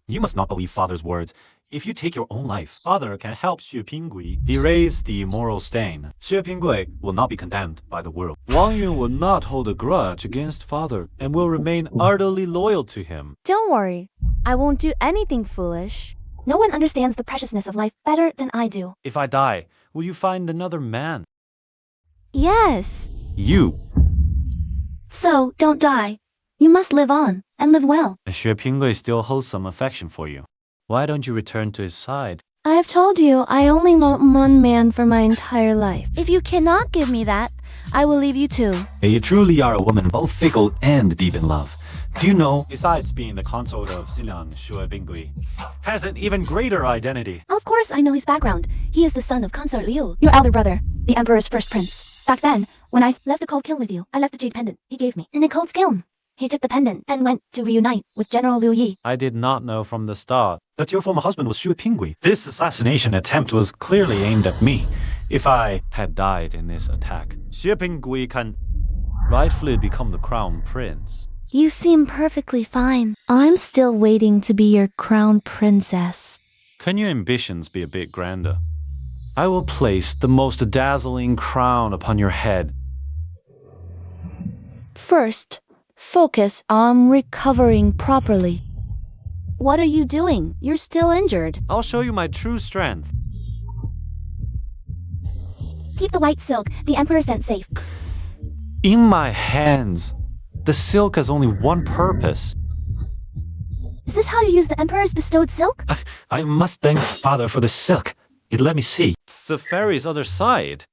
You must not believe father's words. If you take your own life, father can help Xue Pinggui erase the moral stain. Xue Pinggui will not be condemned by the world. Wang Yun will not hold a grudge against father and will remain utterly loyal to him. Don't worry. I won't do anything foolish. No one understands the preciousness of life better than I do. If I die, will you find another man? Yes. You. So, don't die. You must live on, and live well. Xue Pinggui still holds some affection for you. Why don't you return to his side? I have told you I only want one man for my entire life. If you cannot give me that, I will leave you too. You truly are a woman both fickle and deep in love. Do you know, besides being the consort of Xiliang, Xue Pinggui has an even greater identity. Of course I know his background. He is the son of Consort Liu, your elder brother, the emperor's first prince. Back then, when I left the cold kiln with you, I left the jade pendant he gave me in a cold kiln. He took the pendant and went to reunite with General Liu Yi. I did not know from the start that your former husband was Xue Pinggui. This assassination attempt was clearly aimed at me. If I had died in this attack, Xue Pinggui can rightfully become the crown prince. You seem perfectly fine. I'm still waiting to be your crown princess. Can your ambitions be a bit grander? I will place the most dazzling crown upon your head. First, focus on recovering properly. What are you doing? You're still injured. I'll show you my true strength. Keep the white silk the emperor sent safe. In my hands, the silk has only one purpose. Is this how you use the emperor's bestowed silk? I must thank father for the silk. It let me see. It's the fairy's other side.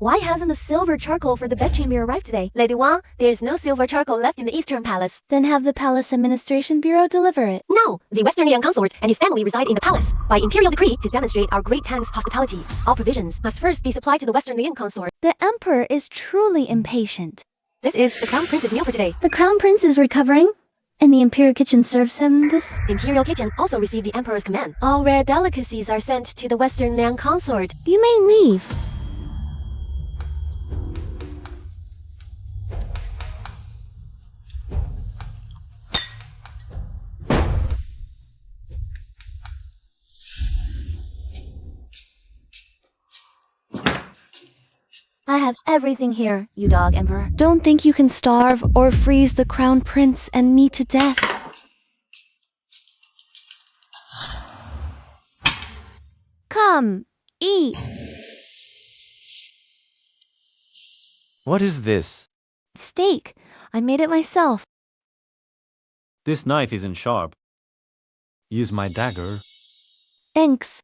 Why hasn't the silver charcoal for the bedchamber arrived today? Lady Wang, there is no silver charcoal left in the Eastern Palace. Then have the Palace Administration Bureau deliver it. No, the Western Liang consort and his family reside in the palace. By imperial decree, to demonstrate our great Tang's hospitality, all provisions must first be supplied to the Western Liang consort. The Emperor is truly impatient. This is the Crown Prince's meal for today. The Crown Prince is recovering, and the Imperial Kitchen serves him this. The Imperial Kitchen also received the Emperor's command. All rare delicacies are sent to the Western Liang consort. You may leave. I have everything here, you dog emperor. Don't think you can starve or freeze the Crown Prince and me to death. Come, eat. What is this? Steak. I made it myself. This knife isn't sharp. Use my dagger. Thanks.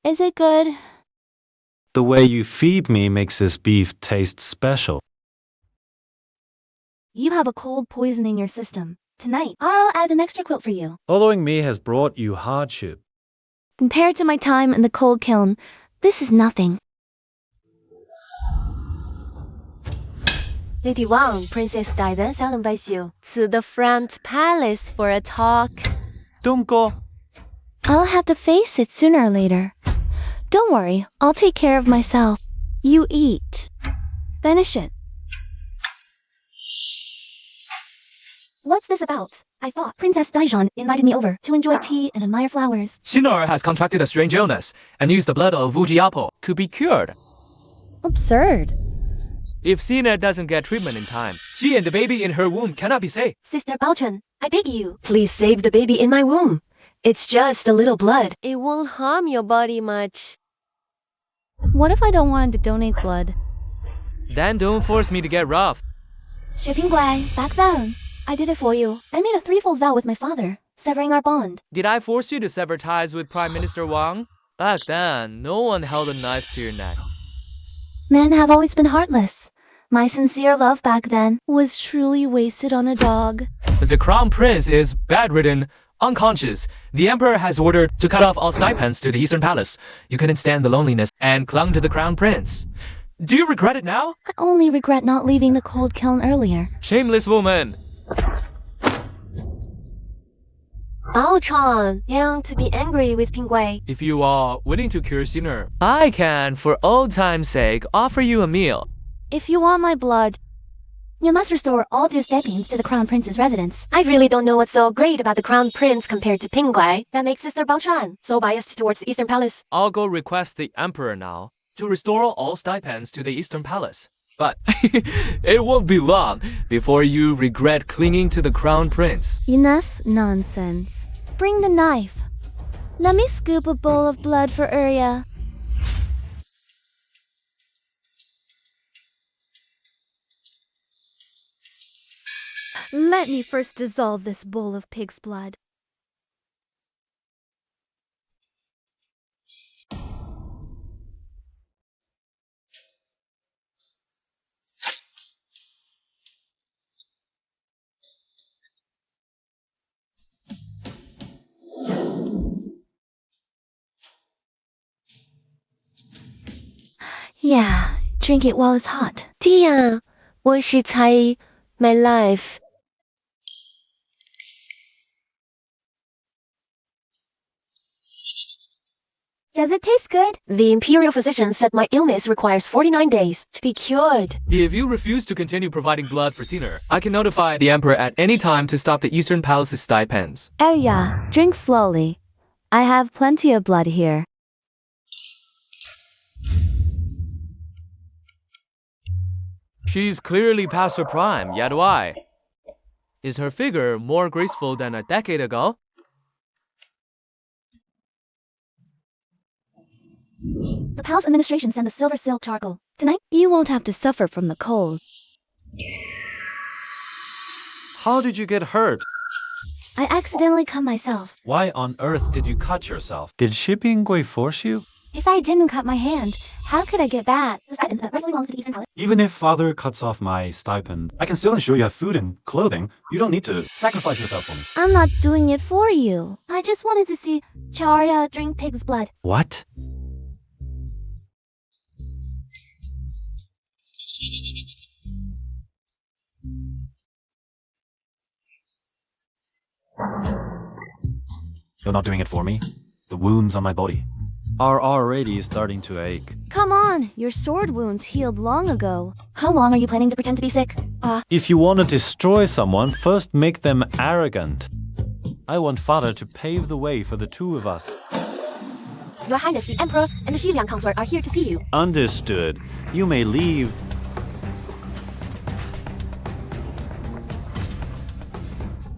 Is it good? The way you feed me makes this beef taste special. You have a cold poison in your system. Tonight, I'll add an extra quilt for you. Following me has brought you hardship. Compared to my time in the cold kiln, this is nothing. Lady Wang, Princess Dai then invites you to the front palace for a talk. Don't go. I'll have to face it sooner or later. Don't worry, I'll take care of myself. You eat. Finish it. What's this about? I thought Princess Daishan invited me over to enjoy tea and admire flowers. Sinner has contracted a strange illness and used the blood of Wuji apple to be cured. Absurd. If Sina doesn't get treatment in time, she and the baby in her womb cannot be saved. Sister Baochuan, I beg you, please save the baby in my womb. It's just a little blood. It won't harm your body much. What if I don't want to donate blood? Then don't force me to get rough. 雪萍乖, back then, I did it for you. I made a threefold vow with my father, severing our bond. Did I force you to sever ties with Prime Minister Wang? Back then, no one held a knife to your neck. Men have always been heartless. My sincere love back then was truly wasted on a dog. The Crown Prince is bedridden, unconscious. The Emperor has ordered to cut off all stipends to the Eastern Palace. You couldn't stand the loneliness and clung to the Crown Prince. Do you regret it now? I only regret not leaving the cold kiln earlier. Shameless woman. Baochuan, young to be angry with Pingwei. If you are willing to cure Sinner, I can, for old time's sake, offer you a meal. If you want my blood, You must restore all due steppings to the Crown Prince's residence. I really don't know what's so great about the Crown Prince compared to Pingwei that makes Sister Baochuan so biased towards the Eastern Palace. I'll go request the Emperor now to restore all stipends to the Eastern Palace. But it won't be long before you regret clinging to the Crown Prince. enough nonsense. Bring the knife. Let me scoop a bowl of blood for Urya. Let me first dissolve this bowl of pig's blood. Yeah, drink it while it's hot. Tia, 我是猜 my life. Does it taste good? The imperial physician said my illness requires 49 days to be cured. If you refuse to continue providing blood for Sinner, I can notify the Emperor at any time to stop the Eastern Palace's stipends. Urya, drink slowly. I have plenty of blood here. She's clearly past her prime, yet why? Is her figure more graceful than a decade ago? The palace administration sent the silver silk charcoal. Tonight, You won't have to suffer from the cold. How did you get hurt? I accidentally cut myself. Why on earth did you cut yourself? Did Shi Binggui force you? If I didn't cut my hand, how could I get back? The stipend that rightfully belongs to the Eastern Palace. Even if father cuts off my stipend, I can still ensure you have food and clothing. You don't need to sacrifice yourself for me. I'm not doing it for you. I just wanted to see Charya drink pig's blood. What? You're not doing it for me? The wounds on my body are already starting to ache. Come on, your sword wounds healed long ago. How long are you planning to pretend to be sick? If you want to destroy someone, first make them arrogant. I want father to pave the way for the two of us. Your Highness, the Emperor and the Xiliang consort are here to see you. Understood. You may leave.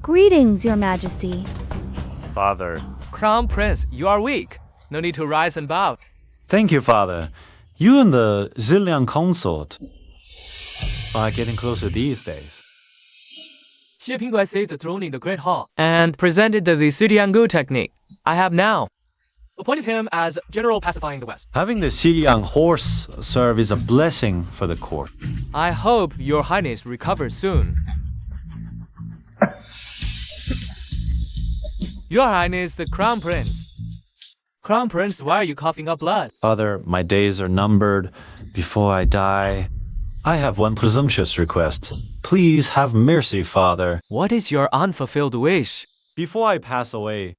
Greetings, Your Majesty. Father. Crown Prince, you are weak. No need to rise and bow. Thank you, father. You and the Xiliang consort are getting closer these days. Xie Pingguai saved the throne in the Great Hall and presented the Zitiangu technique. I have now appointed him as General Pacifying the West. Having the Xiliang horse serve is a blessing for the court. I hope Your Highness recovers soon. Your Highness, the Crown Prince. Crown Prince, why are you coughing up blood? Father, my days are numbered. Before I die, I have one presumptuous request. Please have mercy, Father. What is your unfulfilled wish? Before I pass away,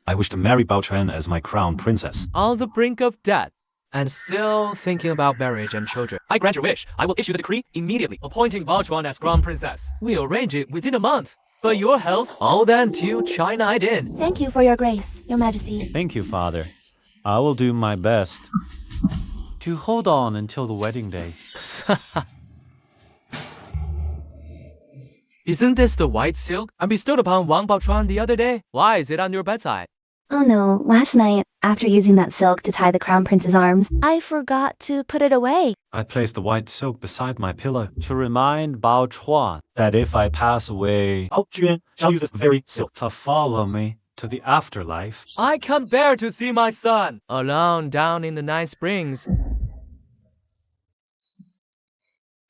I wish to marry Bao Chuan as my crown princess. On the brink of death and still thinking about marriage and children. I grant your wish. I will issue the decree immediately, appointing Bao Chuan as crown princess. We'll arrange it within a month. But your health, all that until China I did. Thank you for your grace, your majesty. Thank you, father. I will do my best to hold on until the wedding day. Isn't this the white silk I bestowed upon Wang Baochuan the other day? Why is it on your bedside? Oh no, last night, after using that silk to tie the crown prince's arms, I forgot to put it away. I placed the white silk beside my pillow to remind Bao Chuan that if I pass away, Bao Juan shall use this very silk to follow me to the afterlife. I can't bear to see my son alone down in the nice springs.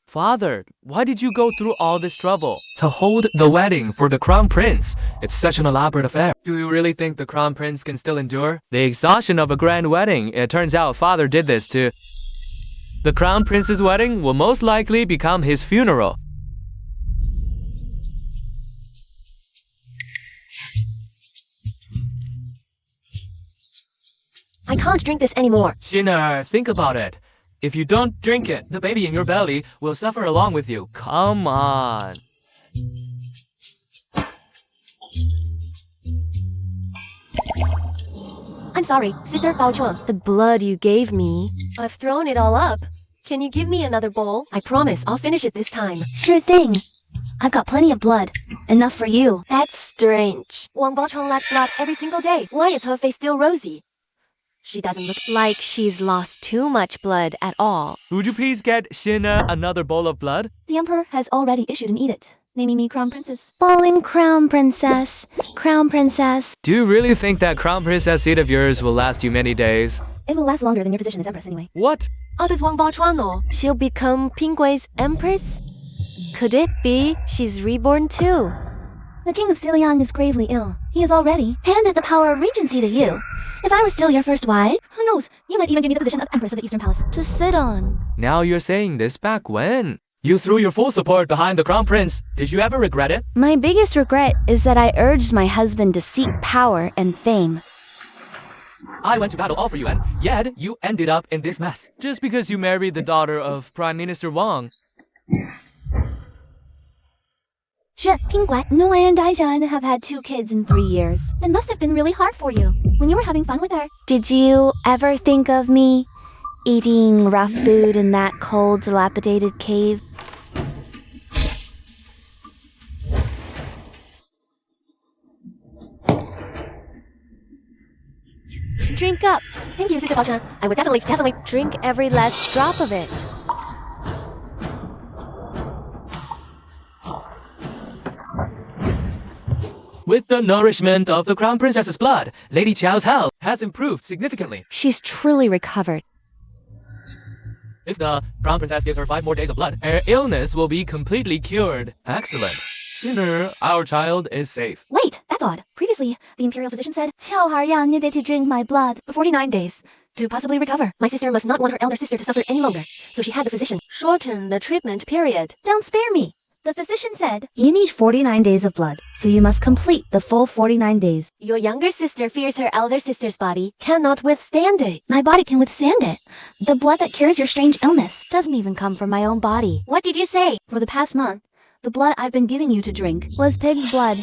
Father, why did you go through all this trouble to hold the wedding for the crown prince? It's such an elaborate affair. Do you really think the crown prince can still endure the exhaustion of a grand wedding? It turns out father did this too. The crown prince's wedding will most likely become his funeral. I can't drink this anymore. Xin'er, think about it. If you don't drink it, the baby in your belly will suffer along with you. Come on. I'm sorry, Sister Bao Chuan. The blood you gave me. I've thrown it all up. Can you give me another bowl? I promise I'll finish it this time. sure thing. I've got plenty of blood. Enough for you. That's strange. Wang Baochuan lacks blood every single day. Why is her face still rosy? She doesn't look Like she's lost too much blood at all. Would you please get Xin'er another bowl of blood? The emperor has already issued an edict, naming me crown princess. Falling crown princess. Crown princess. Do you really think that crown princess seat of yours will last you many days? It will last longer than your position as empress anyway. What? How does Wang Baochuan know? She'll become Pinggui's empress? Could it be she's reborn too? The king of Xiliang is gravely ill. He has already handed the power of regency to you. If I were still your first wife, who knows, you might even give me the position of empress of the Eastern Palace. To sit on. Now you're saying this back when? You threw your full support behind the crown prince. Did you ever regret it? My biggest regret is that I urged my husband to seek power and fame. I went to battle all for you, and yet you ended up in this mess. Just because you married the daughter of Prime Minister Wang. Noah and Daijun have had 2 kids in 3 years. That must have been really hard for you when you were having fun with her. Did you ever think of me eating rough food in that cold, dilapidated cave? Drink up. Thank you, Sister Bao Chuan. I would definitely Drink every last drop of it. With the nourishment of the crown princess's blood, Lady Qiao's health has improved significantly. She's truly recovered. If the crown princess gives her 5 more days of blood, her illness will be completely cured. Excellent. Sooner, our child is safe. Wait, that's odd. Previously, the imperial physician said, Qiao Haryang needed to drink my blood for 49 days to possibly recover. My sister must not want her elder sister to suffer any longer, so she had the physician shorten the treatment period. Don't spare me. The physician said, you need 49 days of blood, so you must complete the full 49 days. Your younger sister fears her elder sister's body cannot withstand it. My body can withstand it. The blood that cures your strange illness. Doesn't even come from my own body. What did you say? For the past month, the blood I've been giving you to drink Was pig's blood.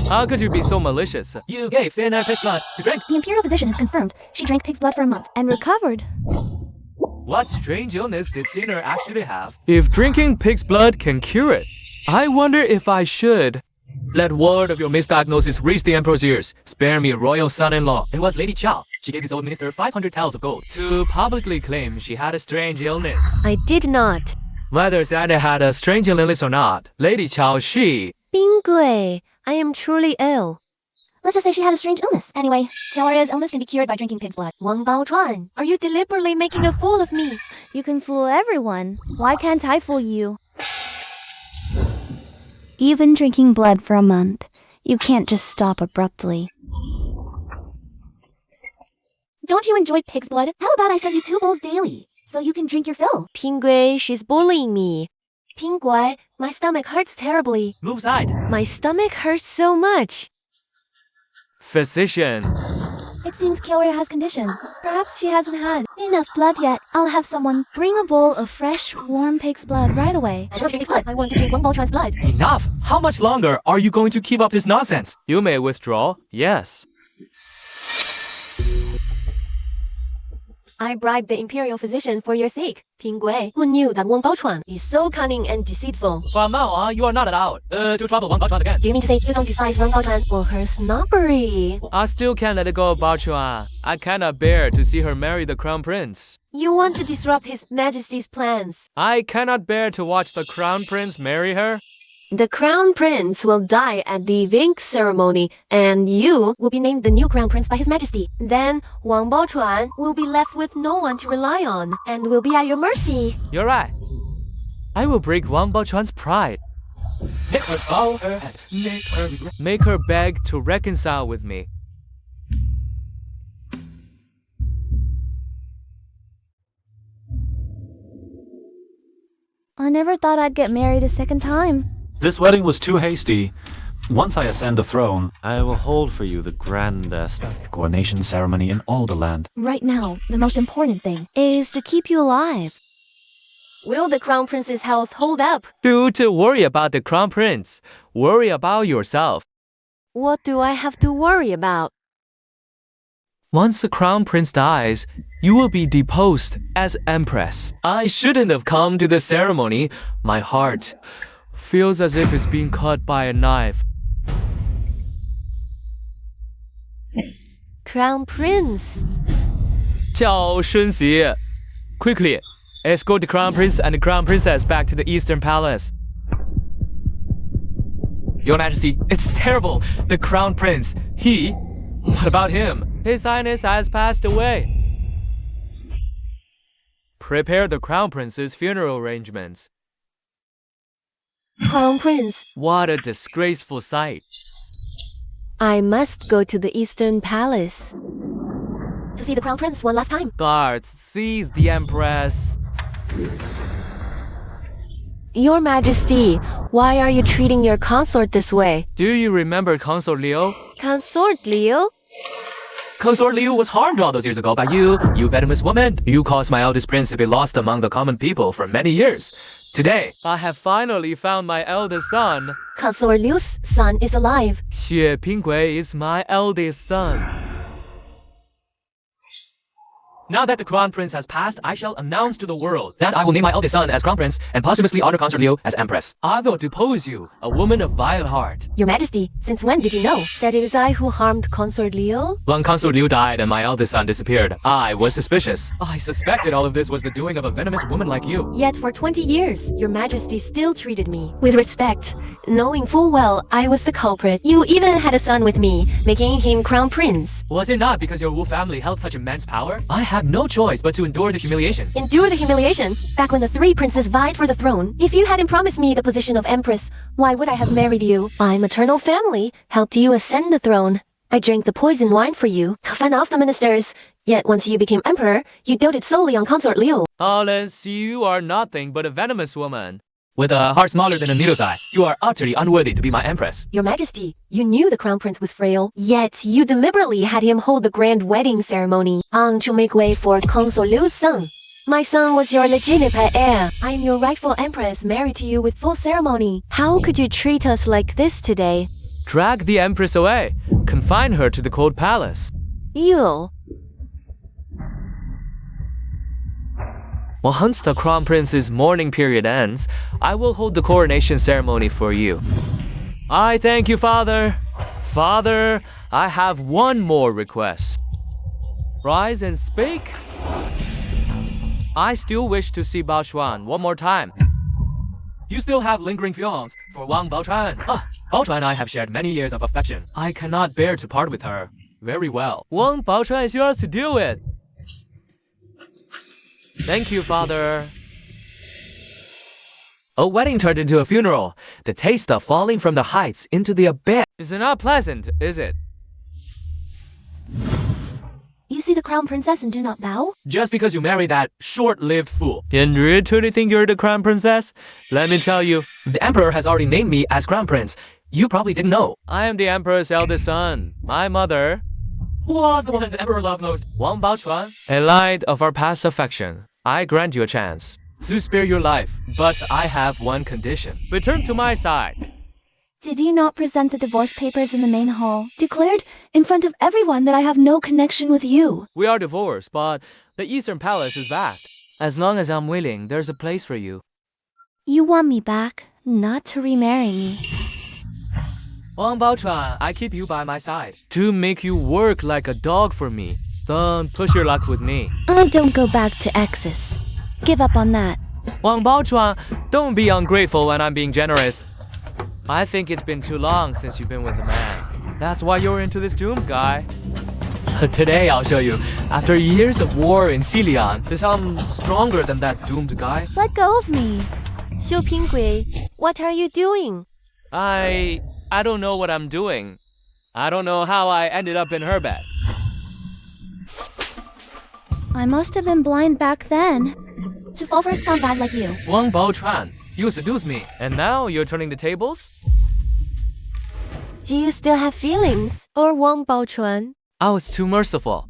How could you be so malicious? You gave Xin'er pig's blood to drink. The imperial physician has confirmed she drank pig's blood for a month. And recovered. What strange illness did Xin'er actually have? If drinking pig's blood can cure it, I wonder if I should. Let word of your misdiagnosis reach the emperor's ears. Spare me a royal son-in-law. It was Lady Qiao. She gave his old minister 500 taels of gold to publicly claim she had a strange illness. I did not. Whether Xin'er had a strange illness or not, Lady Qiao, she... Binggui, I am truly ill. Let's just say she had a strange illness. Anyway, Xiao'er's illness can be cured by drinking pig's blood. Wang Baochuan, are you deliberately making a fool of me? You can fool everyone. Why can't I fool you? You've been drinking blood for a month. You can't just stop abruptly. Don't you enjoy pig's blood? How about I send you 2 bowls daily, so you can drink your fill? Pinggui, she's bullying me. Pingguai, my stomach hurts terribly. Move aside. My stomach hurts so much. Physician. It seems Kyoria has condition. Perhaps she hasn't had enough blood yet. I'll have someone bring a bowl of fresh, warm pig's blood right away. I don't drink his blood. I want to drink Wang Baochuan's blood. Enough! How much longer are you going to keep up this nonsense? You may withdraw. Yes. I bribed the imperial physician for your sake, Pingguai, who knew that Wang Baochuan is so cunning and deceitful. From now on, you are not allowed to trouble Wang Baochuan again. Do you mean to say you don't despise Wang Baochuan for her snobbery? I still can't let go of Baochuan. I cannot bear to see her marry the crown prince. You want to disrupt His Majesty's plans. I cannot bear to watch the crown prince marry her. The crown prince will die at the Vink ceremony, and you will be named the new crown prince by His Majesty. Then Wang Baochuan will be left with no one to rely on, and will be at your mercy. You're right. I will break Wang Baochuan's pride. Make her bow her head. Make her beg to reconcile with me. I never thought I'd get married a second time. This wedding was too hasty. Once I ascend the throne, I will hold for you the grandest coronation ceremony in all the land. Right now, the most important thing is to keep you alive. Will the crown prince's health hold up? Do to worry about the crown prince. Worry about yourself. What do I have to worry about? Once the crown prince dies, you will be deposed as empress. I shouldn't have come to the ceremony. My heart feels as if it's being cut by a knife. Crown Prince. 叫升息. Quickly, escort the crown prince and the crown princess back to the eastern palace. Your Majesty, it's terrible. The crown prince, what about him? His Highness has passed away. Prepare the crown prince's funeral arrangements. Crown prince, What a disgraceful sight. I must go to the Eastern Palace. to see the crown prince one last time. Guards, seize the empress. Your Majesty, why are you treating your consort this way? Do you remember Consort Liu? Consort Liu? Consort Liu was harmed all those years ago by you venomous woman. You caused my eldest prince to be lost among the common people for many years. Today, I have finally found my eldest son. Consort Liu's son is alive. Xue Pingui is my eldest son. Now that the crown prince has passed, I shall announce to the world that I will name my eldest son as crown prince and posthumously honor Consort Liu as empress. I will depose you, a woman of vile heart. Your Majesty, since when did you know? That it is I who harmed Consort Liu? When Consort Liu died and my eldest son disappeared, I was suspicious. I suspected all of this was the doing of a venomous woman like you. Yet for 20 years, Your Majesty still treated me with respect, knowing full well I was the culprit. You even had a son with me, making him crown prince. Was it not because your Wu family held such immense power? I had no choice but to endure the humiliation. Endure the humiliation? Back when the three princes vied for the throne, if you hadn't promised me the position of empress, why would I have married you? My maternal family helped you ascend the throne. I drank the poison wine for you to fend off the ministers. Yet once you became emperor, you doted solely on Consort Liu. Alas, you are nothing but a venomous woman. With a heart smaller than a needle's eye, you are utterly unworthy to be my empress. Your Majesty, you knew the crown prince was frail, yet you deliberately had him hold the grand wedding ceremony to make way for Consort Liu's son. My son was your legitimate heir. I am your rightful empress, married to you with full ceremony. How could you treat us like this today? Drag the empress away. Confine her to the cold palace. You. Once the crown prince's mourning period ends, I will hold the coronation ceremony for you. I thank you, Father. Father, I have one more request. Rise and speak. I still wish to see Bao Chuan one more time. You still have lingering feelings for Wang Baochuan. Bao Chuan and I have shared many years of affection. I cannot bear to part with her. Very well. Wang Baochuan is yours to deal with. Thank you, Father. A wedding turned into a funeral. The taste of falling from the heights into the abyss is not pleasant, is it? You see the crown princess and do not bow? Just because you marry that short-lived fool. And you truly think you're the crown princess? Let me tell you, the emperor has already named me as crown prince. You probably didn't know. I am the emperor's eldest son. My mother was the woman the emperor loved most, Wang Baochuan. A light of our past affection, I grant you a chance to spare your life, but I have one condition. Return to my side. Did you not present the divorce papers in the main hall? Declared in front of everyone that I have no connection with you. We are divorced, but the Eastern Palace is vast. As long as I'm willing, there's a place for you. You want me back, not to remarry me. Wang Baochuan, I keep you by my side to make you work like a dog for me. Don't push your luck with me. I don't go back to Axis. Give up on that. Wang Baochuan, don't be ungrateful when I'm being generous. I think it's been too long since you've been with a man. That's why you're into this doomed guy. Today I'll show you. After years of war in Xiliang, because I'm stronger than that doomed guy. Let go of me. 修平鬼, what are you doing? I don't know what I'm doing. I don't know how I ended up in her bed. I must have been blind back then. To fall for a scumbag like you. Wang Baochuan, you seduced me, and now you're turning the tables? Do you still have feelings? Or Wang Baochuan? I was too merciful.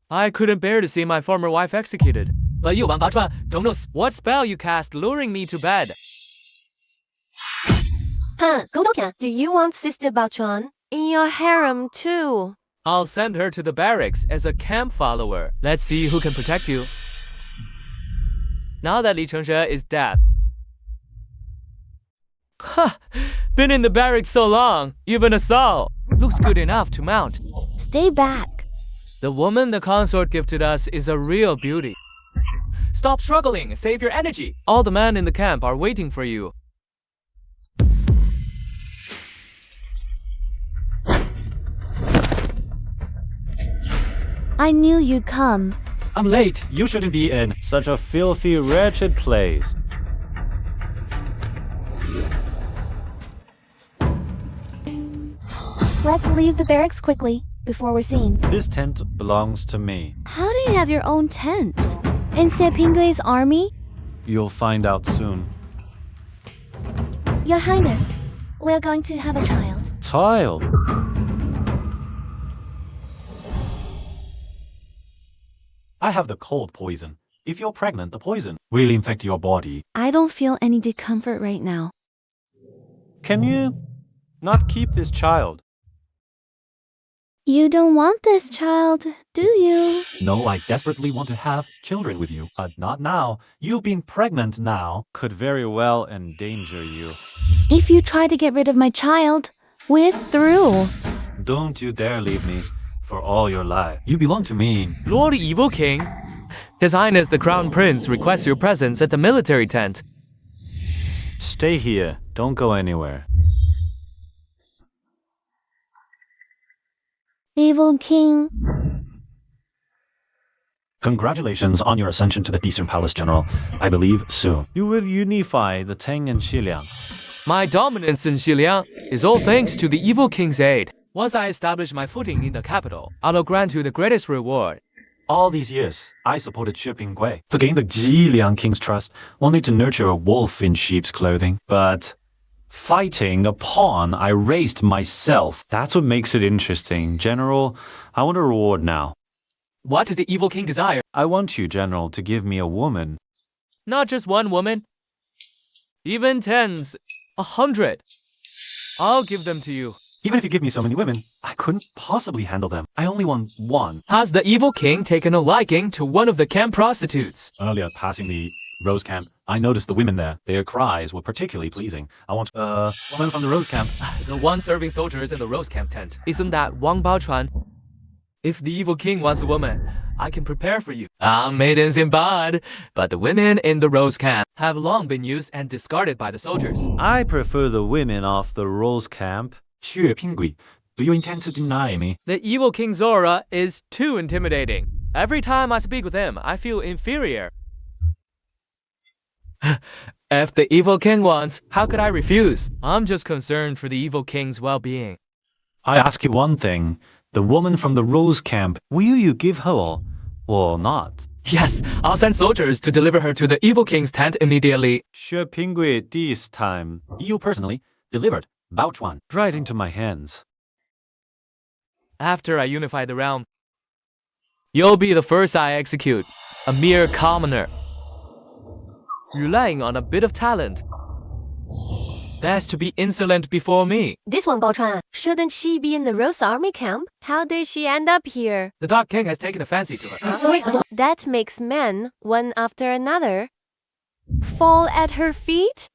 I couldn't bear to see my former wife executed. But you, Wang Baochuan, don't know what spell you cast luring me to bed. Do you want Sister Baochuan in your harem too? I'll send her to the barracks as a camp follower. Let's see who can protect you. Now that Li Chengshe is dead. Ha! Been in the barracks so long, even a soul looks good enough to mount. Stay back. The woman the consort gifted us is a real beauty. Stop struggling, save your energy. All the men in the camp are waiting for you. I knew you'd come. I'm late. You shouldn't be in such a filthy, wretched place. Let's leave the barracks quickly, before we're seen. This tent belongs to me. How do you have your own tent? In Sepingwe's army? You'll find out soon. Your Highness, we're going to have a child. Child? I have the cold poison. If you're pregnant, the poison will infect your body. I don't feel any discomfort right now. Can you not keep this child? You don't want this child, do you? No, I desperately want to have children with you, but not now. You being pregnant now could very well endanger you. If you try to get rid of my child, we're through. Don't you dare leave me for all your life. You belong to me. Lord Evil King, His Highness the Crown Prince requests your presence at the military tent. Stay here. Don't go anywhere. Evil King. Congratulations on your ascension to the Eastern Palace, General. I believe soon. You will unify the Tang and Xiliang. My dominance in Xiliang is all thanks to the Evil King's aid. Once I establish my footing in the capital, I'll grant you the greatest reward. All these years, I supported Xu Pingui to gain the Xiliang King's trust, only to nurture a wolf in sheep's clothing. But fighting a pawn I raised myself. That's what makes it interesting. General, I want a reward now. What does the Evil King desire? I want you, General, to give me a woman. Not just one woman. Even tens. 100. I'll give them to you. Even if you give me so many women, I couldn't possibly handle them. I only want one. Has the Evil King taken a liking to one of the camp prostitutes? Earlier, passing the Rose Camp, I noticed the women there. Their cries were particularly pleasing. I want a woman from the Rose Camp. The one serving soldiers in the Rose Camp tent. Isn't that Wang Baochuan? If the Evil King wants a woman, I can prepare for you. Maidens in bond. But the women in the Rose Camp have long been used and discarded by the soldiers. I prefer the women of the Rose Camp. Xue Pingui, do you intend to deny me? The Evil King's aura is too intimidating. Every time I speak with him, I feel inferior. If the Evil King wants, how could I refuse? I'm just concerned for the Evil King's well-being. I ask you one thing. The woman from the Rose Camp. Will you give her or not? Yes, I'll send soldiers to deliver her to the evil king's tent immediately. 薛平贵 this time. You personally delivered Bao Chuan right into my hands. After I unify the realm, you'll be the first I execute, a mere commoner. Relying on a bit of talent. That's to be insolent before me. This one, Bao Chuan, shouldn't she be in the Rose Army camp? How did she end up here? The Dark King has taken a fancy to her. That makes men, one after another, fall at her feet?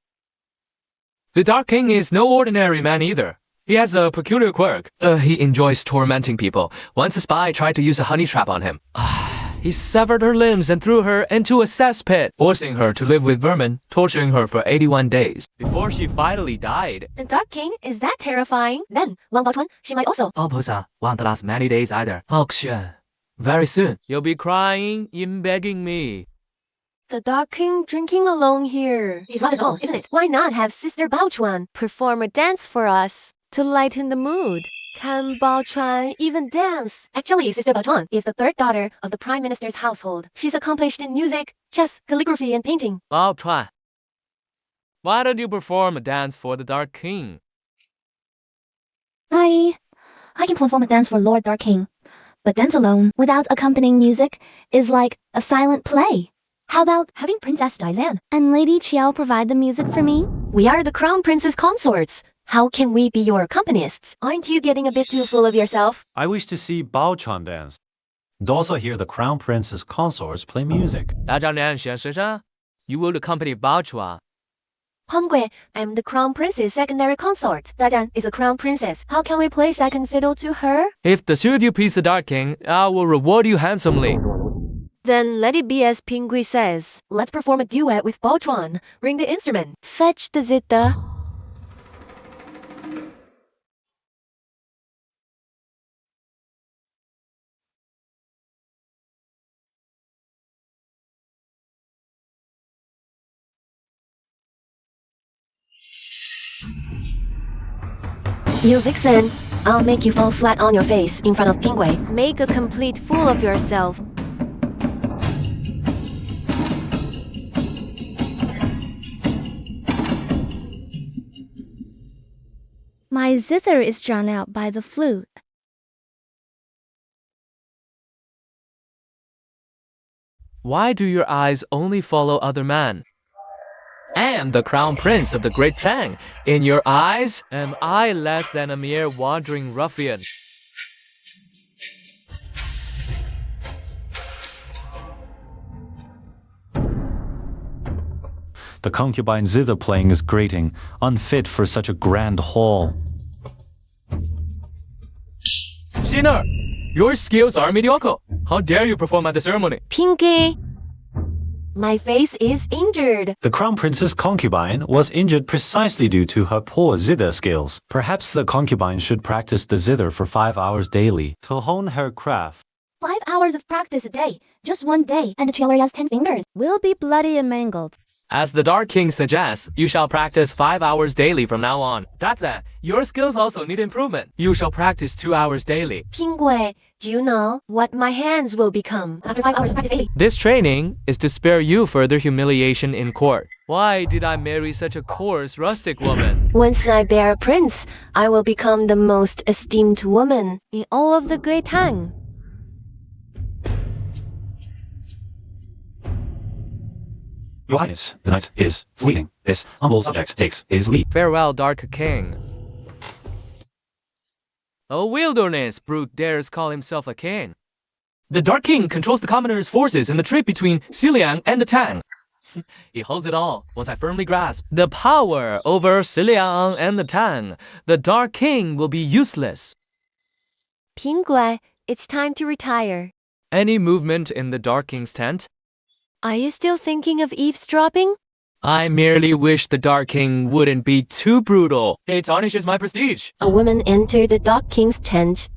The Dark King is no ordinary man either. He has a peculiar quirk. He enjoys tormenting people. Once a spy tried to use a honey trap on him. He severed her limbs and threw her into a cesspit, forcing her to live with vermin, torturing her for 81 days, before she finally died. The Dark King? Is that terrifying? Then, Wang Bao Chuan, she might also. Oposa won't last many days either. Auction. Very soon, you'll be crying and begging me. The Dark King drinking alone here. He's not at all, isn't it? Why not have Sister Bao Chuan Perform a dance for us to lighten the mood. Can Bao Chuan even dance? Actually, Sister Bao Chuan is the third daughter of the Prime Minister's household. She's accomplished in music, chess, calligraphy, and painting. I'll try. Why don't you perform a dance for the Dark King? I can perform a dance for Lord Dark King, but dance alone, without accompanying music, is like a silent play. How about having Princess Diane and Lady Qiao provide the music for me? We are the Crown Prince's consorts. How can we be your accompanists? Aren't you getting a bit too full of yourself? I wish to see Bao Chuan dance. And also hear the Crown Prince's consorts play music. 大丈娘选谁生? You will accompany Bao Chuan. Hongui, I'm the Crown Prince's secondary consort. Dajian is a Crown Princess. How can we play second fiddle to her? If the two of you please the Dark King, I will reward you handsomely. Then let it be as Pingui says. Let's perform a duet with Bao Chuan. Ring the instrument. Fetch the zither. You vixen, I'll make you fall flat on your face in front of Pingwei. Make a complete fool of yourself. My zither is drowned out by the flute. Why do your eyes only follow other men? I am the Crown Prince of the Great Tang. In your eyes, am I less than a mere wandering ruffian? The concubine zither playing is grating, unfit for such a grand hall. Sinner, your skills are mediocre. How dare you perform at the ceremony? Pingui. My face is injured. The Crown Prince's concubine was injured precisely due to her poor zither skills. Perhaps the concubine should practice the zither for 5 hours daily to hone her craft. 5 hours of practice a day, just one day, and the child has 10 fingers. We'll be bloody and mangled. As the Dark King suggests, you shall practice 5 hours daily from now on. That's it. Your skills also need improvement. You shall practice 2 hours daily. Pingwei, do you know what my hands will become after 5 hours of practice daily? This training is to spare you further humiliation in court. Why did I marry such a coarse, rustic woman? Once I bear a prince, I will become the most esteemed woman In all of the Great Tang. Your Highness, the night is fleeting. This humble subject takes his leave. Farewell, Dark King. A wilderness brute dares call himself a king. The Dark King controls the commoner's forces in the trade between Xiliang and the Tang. He holds it all once I firmly grasp the power over Xiliang and the Tang. The Dark King will be useless. Pingui, it's time to retire. Any movement in the Dark King's tent? Are you still thinking of eavesdropping? I merely wish the Dark King wouldn't be too brutal. It tarnishes my prestige. A woman entered the Dark King's tent.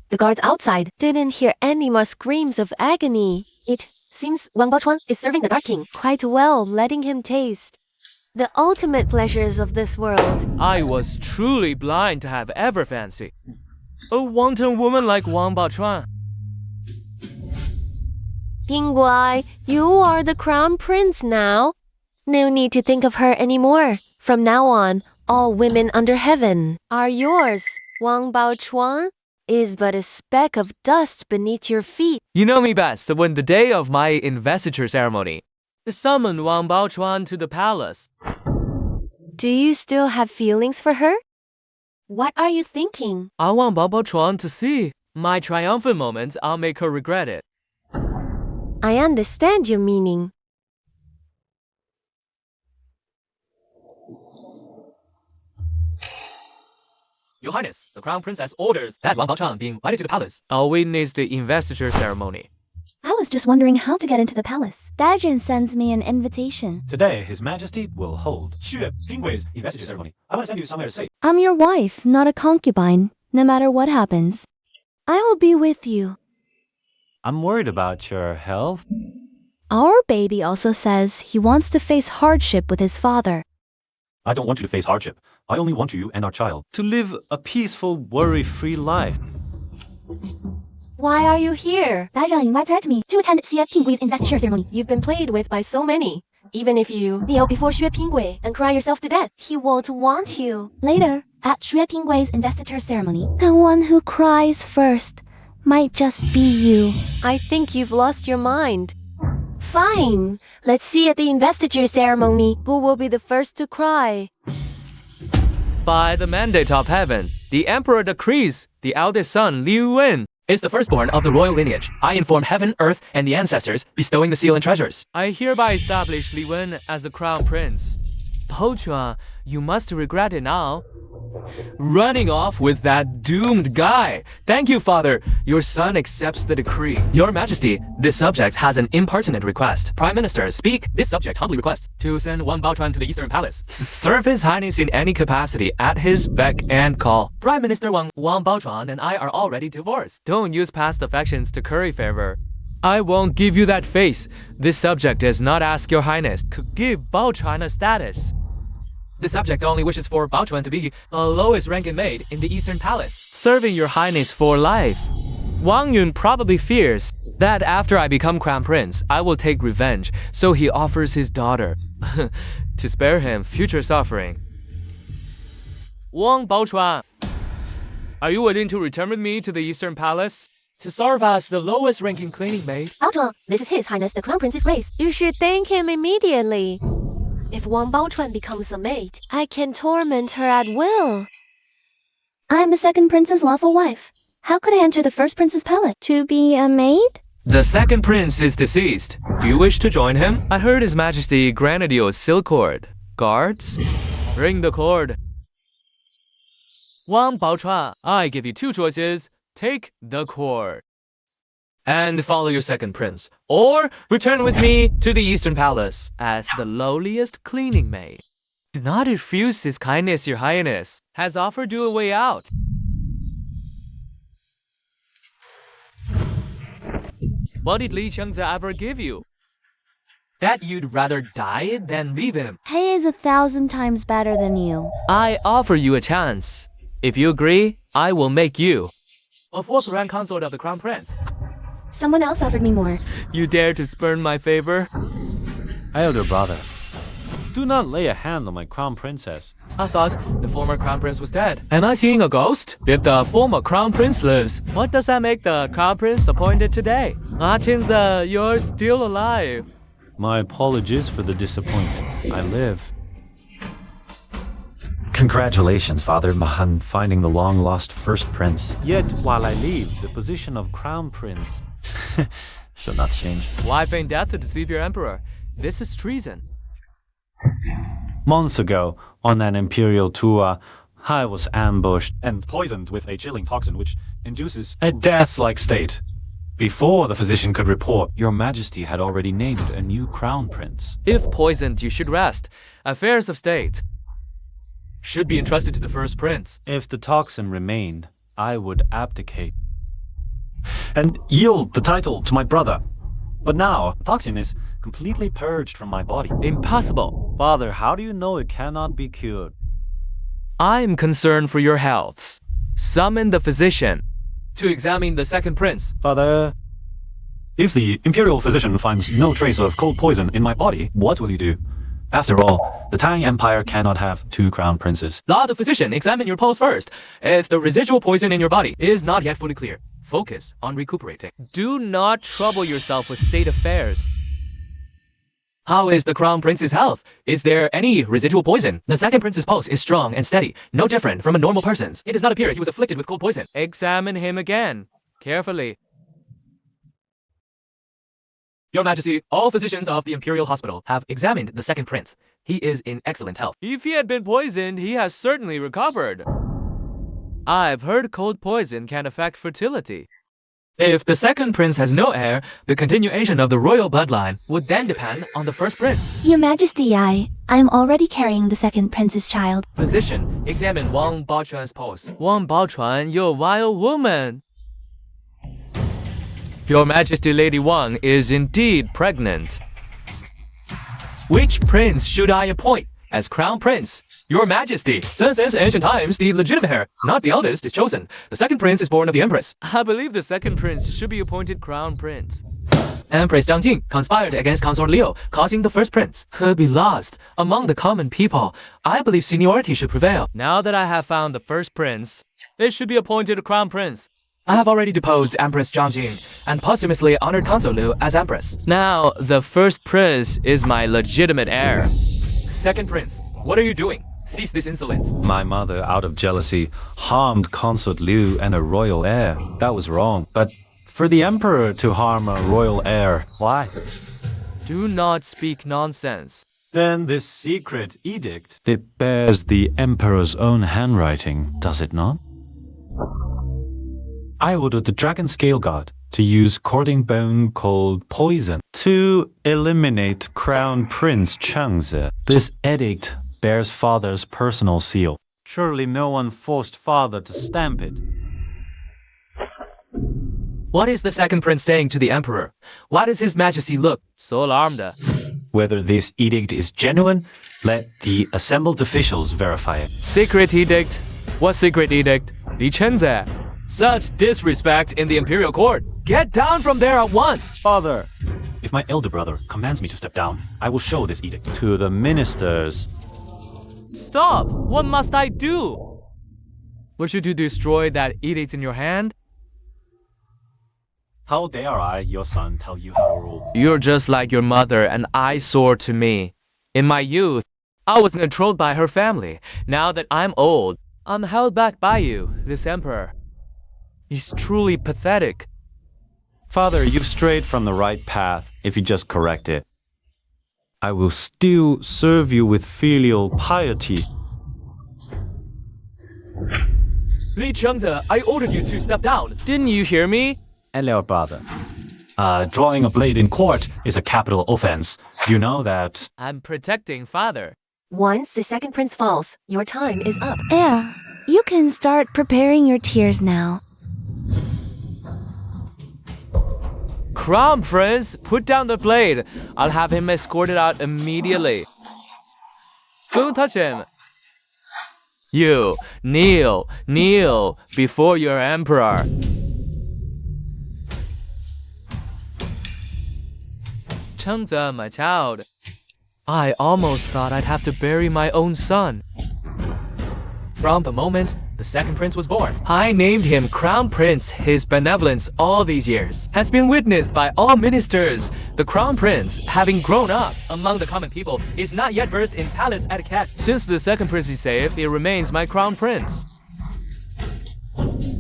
The guards outside. Didn't hear any more screams of agony. It seems Wang Baochuan is serving the Dark King. Quite well, letting him taste the ultimate pleasures of this world. I was truly blind to have ever fancy. A wanton woman like Wang Baochuan. Pingguai, you are the crown prince now. No need to think of her anymore. From now on, all women under heaven are yours. Wang Baochuan is but a speck of dust beneath your feet. You know me best when the day of my investiture ceremony, summoned Wang Baochuan to the palace. Do you still have feelings for her? What are you thinking? I want Wang Baochuan to see my triumphant moment. I'll make her regret it. I understand your meaning. Your Highness, the Crown Princess orders that Wang Baochuan be invited to the palace. I'll witness the investiture ceremony. I was just wondering how to get into the palace. Dajin sends me an invitation. Today, His Majesty will hold Xue Pinggui's investiture ceremony. I want to send you somewhere safe. I'm your wife, not a concubine. No matter what happens, I will be with you. I'm worried about your health. Our baby also says he wants to face hardship with his father. I don't want you to face hardship. I only want you and our child to live a peaceful, worry-free life. Why are you here? 大长invited me to attend Xue Pinggui's investiture ceremony. You've been played with by so many. Even if you kneel before Xue Pingui and cry yourself to death, he won't want you. Later, at Xue Pinggui's investiture ceremony, the one who cries first might just be you. I think you've lost your mind. Fine. Let's see at the investiture ceremony who will be the first to cry. By the mandate of heaven, the emperor decrees the eldest son, Liu Wen, is the firstborn of the royal lineage. I inform heaven, earth, and the ancestors, bestowing the seal and treasures. I hereby establish Li Wen as the crown prince. Baochuan, you must regret it now. Running off with that doomed guy. Thank you, father. Your son accepts the decree. Your Majesty, this subject has an impertinent request. Prime Minister, speak. This subject humbly requests to send Wang Baochuan to the Eastern Palace. Serve His Highness in any capacity at his beck and call. Prime Minister Wang Baochuan and I are already divorced. Don't use past affections to curry favor. I won't give you that face. This subject does not ask your Highness to give Baochuan a status. The subject only wishes for Baochuan to be the lowest ranking maid in the Eastern Palace, serving your Highness for life. Wang Yun probably fears that after I become crown prince, I will take revenge, so he offers his daughter to spare him future suffering. Wang Baochuan, are you willing to return with me to the Eastern Palace to serve as the lowest ranking cleaning maid? Baochuan, this is His Highness the Crown Prince's grace. You should thank him immediately. If Wang Baochuan becomes a maid, I can torment her at will. I'm the second prince's lawful wife. How could I enter the first prince's palace? To be a maid? The second prince is deceased. Do you wish to join him? I heard His Majesty granted you a silk cord. Guards, ring the cord. Wang Baochuan, I give you two choices. Take the cord and follow your second prince, or return with me to the Eastern Palace as the lowliest cleaning maid. Do not refuse His kindness, your Highness has offered you a way out. What did Li Chengze ever give you? That you'd rather die than leave him. He is 1,000 times better than you. I offer you a chance. If you agree, I will make you a fourth rank consort of the Crown Prince. Someone else offered me more. You dare to spurn my favor? Elder brother, do not lay a hand on my crown princess. I thought the former Crown Prince was dead. Am I seeing a ghost? If the former Crown Prince lives, what does that make the Crown Prince appointed today? Chenze, you're still alive. My apologies for the disappointment. I live. Congratulations, Father, on finding the long-lost first prince. Yet, while I leave, the position of crown prince shall not change. Why feign death to deceive your emperor? This is treason. Months ago, on an imperial tour, I was ambushed and poisoned with a chilling toxin which induces a death-like state. Before the physician could report, Your Majesty had already named a new crown prince. If poisoned, you should rest. Affairs of state should be entrusted to the first prince. If the toxin remained, I would abdicate and yield the title to my brother. But now, the toxin is completely purged from my body. Impossible. Father, how do you know it cannot be cured? I'm concerned for your health. Summon the physician to examine the second prince. Father, if the imperial physician finds no trace of cold poison in my body, what will you do? After all, the Tang Empire cannot have two crown princes. Let the physician examine your pulse first. If the residual poison in your body is not yet fully clear, focus on recuperating. Do not trouble yourself with state affairs. How is the crown prince's health? Is there any residual poison? The second prince's pulse is strong and steady, no different from a normal person's. It does not appear he was afflicted with cold poison. Examine him again, carefully. Your Majesty, all physicians of the Imperial Hospital have examined the second prince. He is in excellent health. If he had been poisoned, he has certainly recovered. I've heard cold poison can affect fertility. If the second prince has no heir, the continuation of the royal bloodline would then depend on the first prince. Your Majesty, I'm already carrying the second prince's child. Physician, examine Wang Baochuan's pulse. Wang Baochuan, you vile woman! Your Majesty, Lady Wang is indeed pregnant. Which prince should I appoint as crown prince? Your Majesty, since ancient times, the legitimate heir, not the eldest, is chosen. The second prince is born of the Empress. I believe the second prince should be appointed crown prince. Empress Zhang Jing conspired against Consort Liu, causing the first prince could be lost among the common people. I believe seniority should prevail. Now that I have found the first prince, it should be appointed crown prince. I have already deposed Empress Zhang Jing and posthumously honored Consort Liu as Empress. Now, the first prince is my legitimate heir. Second prince, what are you doing? Cease this insolence. My mother, out of jealousy, harmed Consort Liu and a royal heir. That was wrong. But for the emperor to harm a royal heir, why? Do not speak nonsense. Then this secret edict, it bears the emperor's own handwriting, does it not? I ordered the dragon scale god to use courting bone called poison to eliminate Crown Prince Chengzi. This edict bears father's personal seal. Surely no one forced father to stamp it. What is the second prince saying to the emperor? Why does his majesty look so alarmed? Whether this edict is genuine, let the assembled officials verify it. Secret edict? What secret edict? Li Chenze. Such disrespect in the imperial court. Get down from there at once! Father, if my elder brother commands me to step down, I will show this edict to the ministers. Stop! What must I do? Wish you to destroy that edict in your hand? How dare I, your son, tell you how to rule? You're just like your mother, an eyesore to me. In my youth, I was controlled by her family. Now that I'm old, I'm held back by you, this emperor. He's truly pathetic. Father, you've strayed from the right path if you just correct it. I will still serve you with filial piety. Li Chengze, I ordered you to step down. Didn't you hear me? Elder brother. Drawing a blade in court is a capital offense. You know that. I'm protecting father. Once the second prince falls, your time is up. Heir, you can start preparing your tears now. Crown Prince, put down the blade. I'll have him escorted out immediately. Don't touch him. You, kneel before your emperor. Chengze, my child. I almost thought I'd have to bury my own son. From the moment the second prince was born, I named him Crown Prince. His benevolence all these years has been witnessed by all ministers. The Crown Prince, having grown up among the common people, is not yet versed in palace etiquette. Since the second prince is safe, he remains my Crown Prince.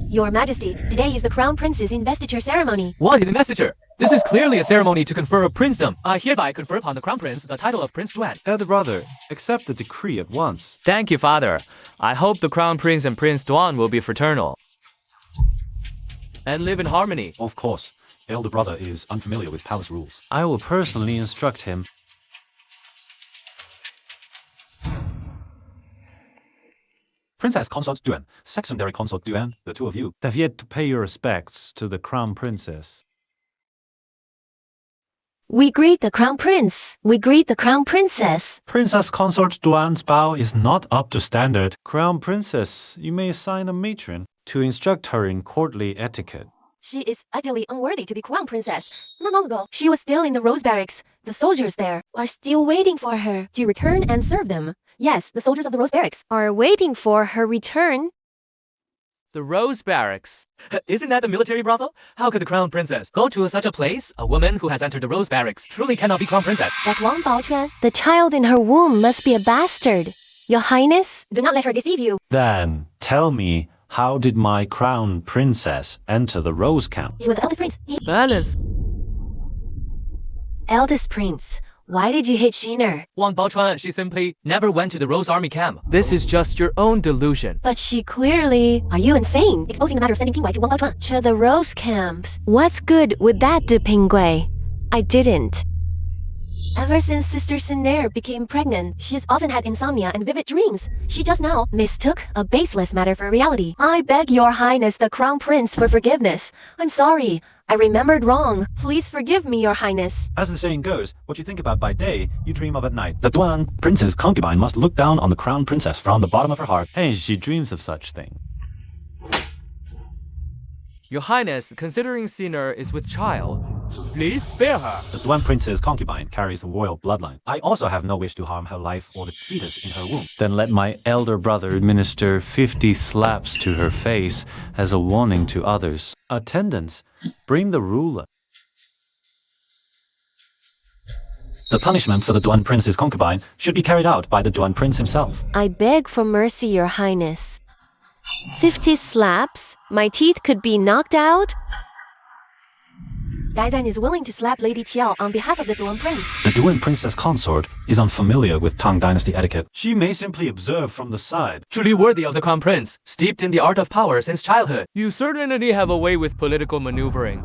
Your Majesty, today is the Crown Prince's investiture ceremony. What investiture? This is clearly a ceremony to confer princedom. I hereby confer upon the Crown Prince the title of Prince Duan. Elder brother, accept the decree at once. Thank you, father. I hope the Crown Prince and Prince Duan will be fraternal and live in harmony. Of course. Elder brother is unfamiliar with palace rules. I will personally instruct him. Princess Consort Duan, secondary Consort Duan, the two of you have yet to pay your respects to the Crown Princess. We greet the Crown Prince. We greet the Crown Princess. Princess Consort Duan's bow is not up to standard. Crown Princess, you may assign a matron. to instruct her in courtly etiquette. She is utterly unworthy to be crown princess. Not long ago, she was still in the Rose Barracks. The soldiers there are still waiting for her to return and serve them. Yes, the soldiers of the Rose Barracks Are waiting for her return. The Rose Barracks. Isn't that the military brothel? How could the crown princess go to such a place? A woman who has entered the Rose Barracks truly cannot be crown princess. That Wang Baochuan. The child in her womb must be a bastard. Your Highness? Do not let her deceive you. Then, tell me, how did my crown princess enter the Rose Camp? He was the eldest prince. Balance. Eldest prince, why did you hit Shiner? Wang Baochuan, she simply never went to the Rose Army camp. This is just your own delusion. But she clearly... Are you insane? Exposing the matter of sending Pingwei to Wang Baochuan. To the Rose camps. What's good would that do, Pingwei? I didn't. Ever since Sister Siner became pregnant, she has often had insomnia and vivid dreams. She just now mistook a baseless matter for reality. I beg your highness, the crown prince, for forgiveness. I'm sorry. I remembered wrong. Please forgive me, your highness. As the saying goes, what you think about by day, you dream of at night. The Duan prince's concubine must look down on the crown princess from the bottom of her heart, and she dreams of such thing. Your Highness, considering Siner is with child, please spare her. The Duan prince's concubine carries the royal bloodline. I also have no wish to harm her life or the fetus in her womb. Then let my elder brother administer 50 slaps to her face as a warning to others. Attendants, bring the ruler. The punishment for the Duan prince's concubine should be carried out by the Duan prince himself. I beg for mercy, your highness. 50 slaps? My teeth could be knocked out? Daizan is willing to slap Lady Qiao on behalf of the Duan prince. The Duan princess consort is unfamiliar with Tang dynasty etiquette. She may simply observe from the side. Truly worthy of the crown prince, steeped in the art of power since childhood. You certainly have a way with political maneuvering.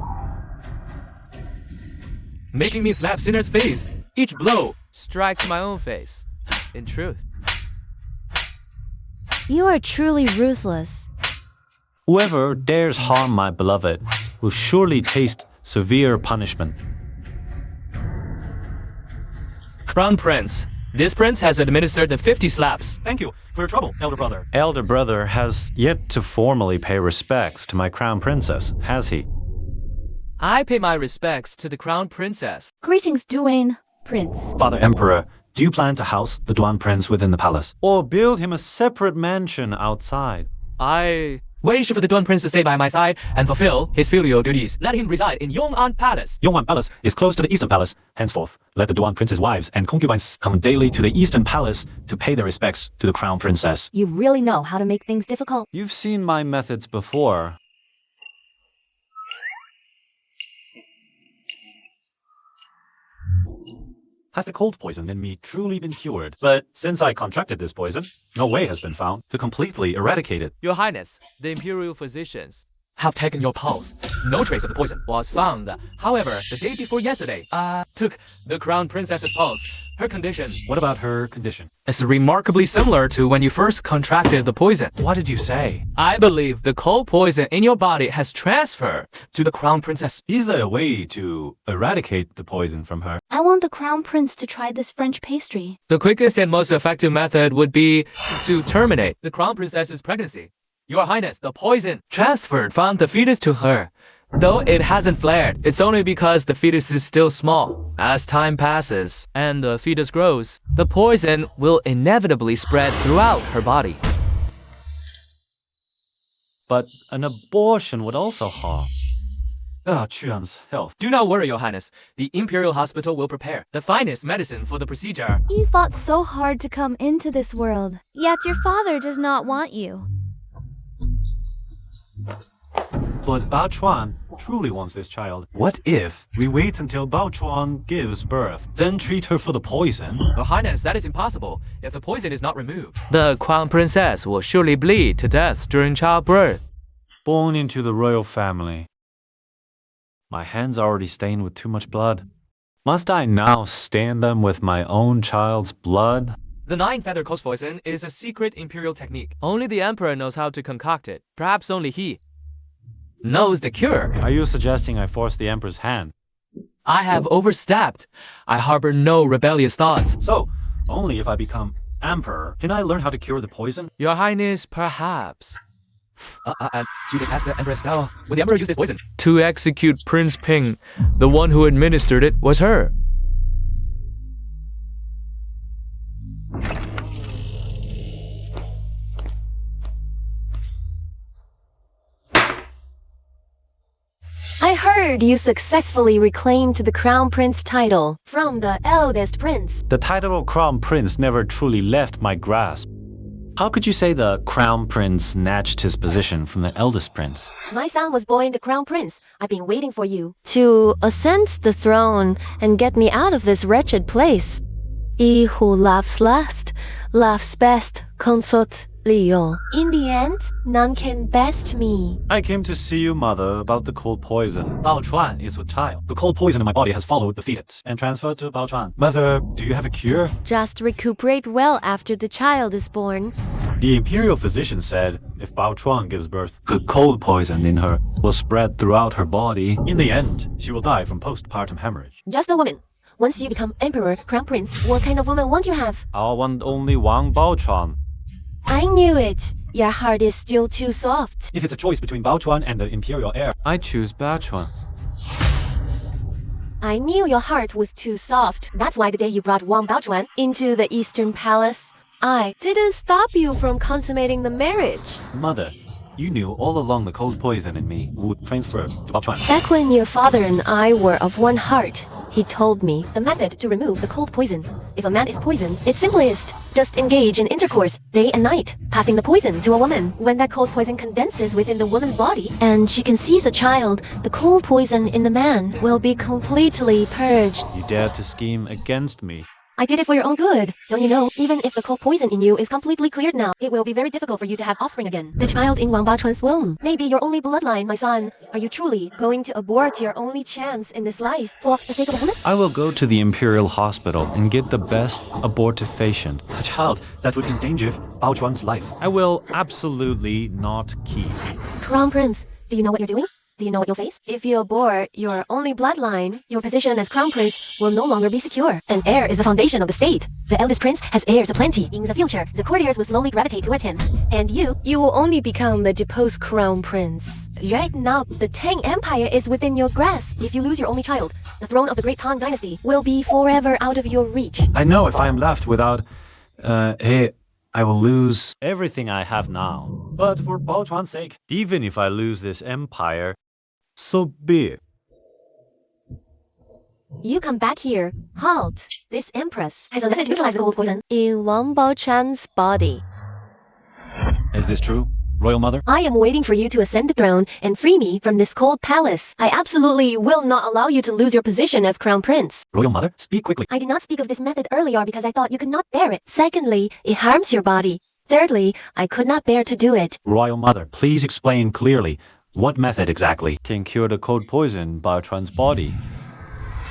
Making me slap Siner's face. Each blow strikes my own face. In truth. You are truly ruthless. Whoever dares harm my beloved will surely taste severe punishment. Crown Prince, this prince has administered the 50 slaps. Thank you for your trouble, elder brother. Elder brother has yet to formally pay respects to my crown princess, has he? I pay my respects to the crown princess. Greetings, Duane, Prince. Father Emperor, do you plan to house the Duan prince within the palace? Or build him a separate mansion outside? I wish for the Duan prince to stay by my side and fulfill his filial duties. Let him reside in Yong'an Palace. Yong'an Palace is close to the Eastern Palace. Henceforth, let the Duan prince's wives and concubines come daily to the Eastern Palace to pay their respects to the crown princess. You really know how to make things difficult. You've seen my methods before. Has the cold poison in me truly been cured? But since I contracted this poison, no way has been found to completely eradicate it. Your Highness, the imperial physicians have taken your pulse. No trace of the poison was found. However, the day before yesterday, took the crown princess's pulse. Her condition What about her condition? is remarkably similar to when you first contracted the poison. What did you say? I believe the cold poison in your body has transferred to the crown princess. Is there a way to eradicate the poison from her? I want the crown prince to try this French pastry. The quickest and most effective method would be to terminate the crown princess's pregnancy. Your Highness, the poison transferred from the fetus to her. Though it hasn't flared, it's only because the fetus is still small. As time passes and the fetus grows, the poison will inevitably spread throughout her body. But an abortion would also harm Chuan's health. Do not worry, Your Highness. The Imperial Hospital will prepare the finest medicine for the procedure. You fought so hard to come into this world, yet your father does not want you. But Bao Chuan truly wants this child. What if we wait until Bao Chuan gives birth, then treat her for the poison? Your Highness, that is impossible if the poison is not removed. The crown princess will surely bleed to death during childbirth. Born into the royal family. My hands are already stained with too much blood. Must I now stain them with my own child's blood? The nine-feather coast poison is a secret imperial technique. Only the emperor knows how to concoct it. Perhaps only he knows the cure. Are you suggesting I force the emperor's hand? I have overstepped. I harbor no rebellious thoughts. So, only if I become emperor can I learn how to cure the poison? Your Highness, perhaps. And you can ask the Empress now when the Emperor used this poison. To execute Prince Ping, the one who administered it was her. I heard you successfully reclaimed the Crown Prince title from the eldest prince. The title of Crown Prince never truly left my grasp. How could you say the Crown Prince snatched his position from the eldest prince? My son was born the Crown Prince. I've been waiting for you to ascend the throne and get me out of this wretched place. He who laughs last, laughs best, consort Leo. In the end, none can best me. I came to see you, mother, about the cold poison. Bao Chuan is with child. The cold poison in my body has followed the fetus and transferred to Bao Chuan. Mother, do you have a cure? Just recuperate well after the child is born. The imperial physician said if Bao Chuan gives birth, the cold poison in her will spread throughout her body. In the end, she will die from postpartum hemorrhage. Just a woman. Once you become emperor, crown prince, what kind of woman won't you have? I want only one Bao Chuan. I knew it. Your heart is still too soft. If it's a choice between Bao Chuan and the imperial heir, I choose Bao Chuan. I knew your heart was too soft. That's why the day you brought Wang Baochuan into the Eastern Palace, I didn't stop you from consummating the marriage. Mother, you knew all along the cold poison in me would transfer to Bao Chuan. Back when your father and I were of one heart, he told me the method to remove the cold poison. If a man is poisoned, it's simplest. Just engage in intercourse day and night, passing the poison to a woman. When that cold poison condenses within the woman's body and she conceives a child, the cold poison in the man will be completely purged. You dared to scheme against me. I did it for your own good. Don't you know, even if the cold poison in you is completely cleared now, it will be very difficult for you to have offspring again. The child in Wang Baochuan's womb may be your only bloodline, my son. Are you truly going to abort your only chance in this life for the sake of a woman? I will go to the imperial hospital and get the best abortive patient, a child that would endanger Bao Chuan's life. I will absolutely not keep. Crown Prince, do you know what you're doing? Do you know what you'll face? If you abort your only bloodline, your position as crown prince will no longer be secure. An heir is the foundation of the state. The eldest prince has heirs aplenty. In the future, the courtiers will slowly gravitate towards him. And you will only become the deposed crown prince. Right now, the Tang Empire is within your grasp. If you lose your only child, the throne of the great Tang dynasty will be forever out of your reach. I know if I am left without I will lose everything I have now. But for Bao Chuan's sake, even if I lose this empire, so be it. You come back here. Halt! This empress has a method to neutralize the cold poison in Wang Baochuan's body. Is this true, Royal Mother? I am waiting for you to ascend the throne and free me from this cold palace. I absolutely will not allow you to lose your position as crown prince. Royal Mother, speak quickly. I did not speak of this method earlier because I thought you could not bear it. Secondly, it harms your body. Thirdly, I could not bear to do it. Royal Mother, please explain clearly. What method exactly can cure the cold poison in Bao Chuan's body?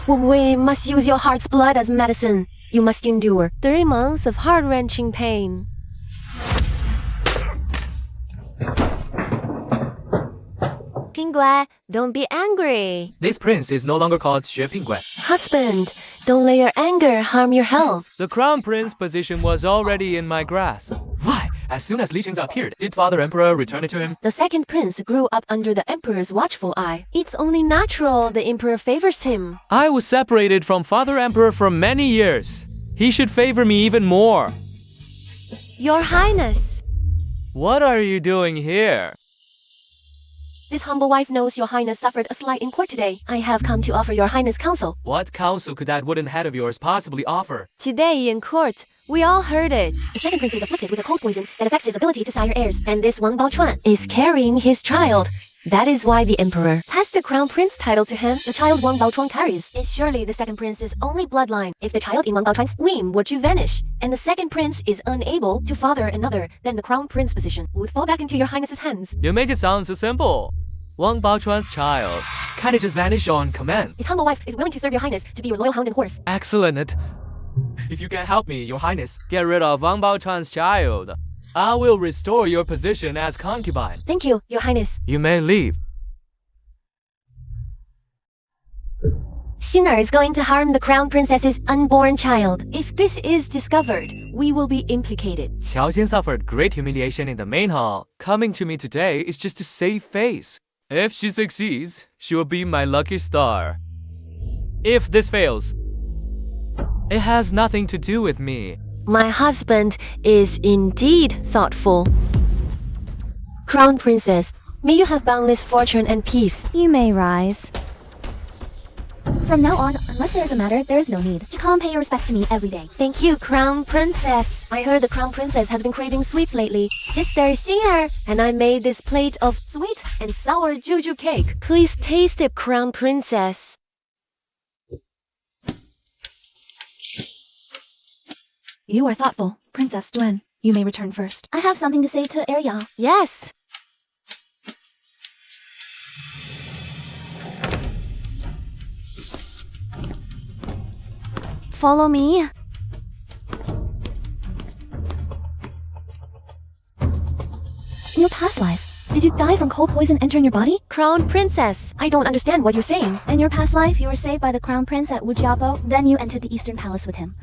We must use your heart's blood as medicine. You must endure 3 months of heart-wrenching pain. Pingguai, don't be angry. This prince is no longer called Xue Pingguai. Husband, don't let your anger harm your health. The crown prince position was already in my grasp. Why? As soon as Li Qing's appeared, did Father Emperor return it to him? The second prince grew up under the emperor's watchful eye. It's only natural the emperor favors him. I was separated from Father Emperor for many years. He should favor me even more. Your Highness. What are you doing here? This humble wife knows your Highness suffered a slight in court today. I have come to offer your Highness counsel. What counsel could that wooden head of yours possibly offer? Today in court, we all heard it. The second prince is afflicted with a cold poison that affects his ability to sire heirs, and this Wang Baochuan is carrying his child. That is why the emperor has the crown prince title to him. The child Wang Baochuan carries is surely the second prince's only bloodline. If the child in Wang Baochuan's womb were to vanish, and the second prince is unable to father another, then the crown prince position would fall back into your Highness's hands. You make it sound so simple. Wang Baochuan's child can't it just vanish on command? His humble wife is willing to serve your Highness to be your loyal hound and horse. Excellent. If you can help me, your Highness, get rid of Wang Baochuan's child, I will restore your position as concubine. Thank you, your Highness. You may leave. Xing'er is going to harm the crown princess's unborn child. If this is discovered, we will be implicated. Xiaoxian suffered great humiliation in the main hall. Coming to me today is just to save face. If she succeeds, she will be my lucky star. If this fails, it has nothing to do with me. My husband is indeed thoughtful. Crown princess, may you have boundless fortune and peace. You may rise. From now on, unless there is a matter, there is no need to come pay your respects to me every day. Thank you, Crown Princess. I heard the Crown Princess has been craving sweets lately. Sister Xing'er, and I made this plate of sweet and sour juju cake. Please taste it, Crown Princess. You are thoughtful. Princess Duen, you may return first. I have something to say to heir. Yes. Follow me. In your past life, did you die from cold poison entering your body? Crown Princess, I don't understand what you're saying. In your past life, you were saved by the crown prince at Wujiabo. Then you entered the Eastern Palace with him.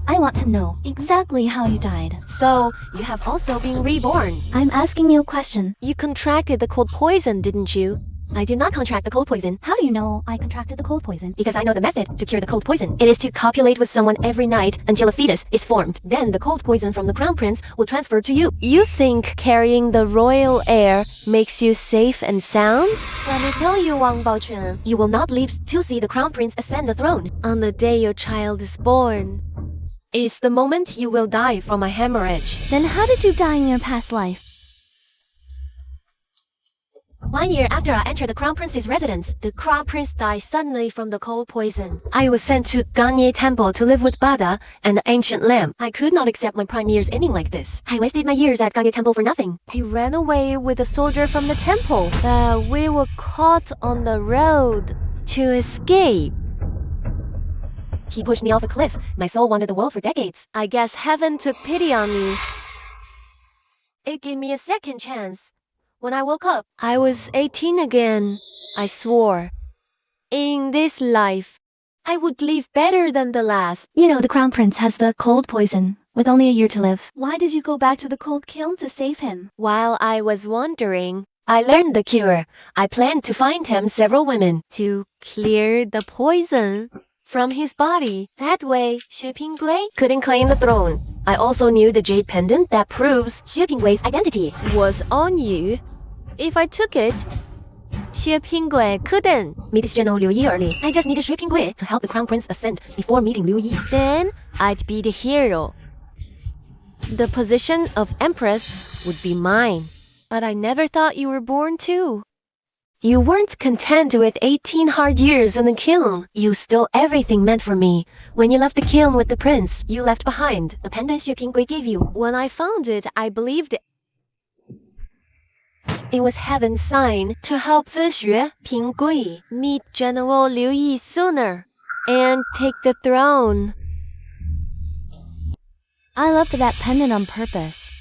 I want to know exactly how you died. So, you have also been reborn. I'm asking you a question. You contracted the cold poison, didn't you? I did not contract the cold poison. How do you know I contracted the cold poison? Because I know the method to cure the cold poison. It is to copulate with someone every night until a fetus is formed. Then the cold poison from the crown prince will transfer to you. You think carrying the royal heir makes you safe and sound? Let me tell you, Wang Baoquan, you will not live to see the crown prince ascend the throne. On the day your child is born is the moment you will die from a hemorrhage. Then how did you die in your past life? 1 year after I entered the crown prince's residence, the crown prince died suddenly from the cold poison. I was sent to Ganye Temple to live with Bada and the ancient lamb. I could not accept my prime years ending like this. I wasted my years at Ganye Temple for nothing. I ran away with a soldier from the temple. We were caught on the road to escape. He pushed me off a cliff. My soul wandered the world for decades. I guess heaven took pity on me. It gave me a second chance. When I woke up, I was 18 again. I swore, in this life, I would live better than the last. You know the crown prince has the cold poison, with only a year to live. Why did you go back to the cold kiln to save him? While I was wandering, I learned the cure. I planned to find him several women to clear the poison from his body. That way, Xue Pinggui couldn't claim the throne. I also knew the jade pendant that proves Xue Pinggui's identity was on you. If I took it, Xue Pinggui couldn't meet General Liu Yi early. I just needed Xue Pinggui to help the crown prince ascend before meeting Liu Yi. Then, I'd be the hero. The position of empress would be mine. But I never thought you were born too. You weren't content with 18 hard years in the kiln. You stole everything meant for me. When you left the kiln with the prince, you left behind the pendant Xue Pinggui gave you. When I found it, I believed it was heaven's sign to help Xue Pinggui meet General Liu Yi sooner and take the throne. I left that pendant on purpose.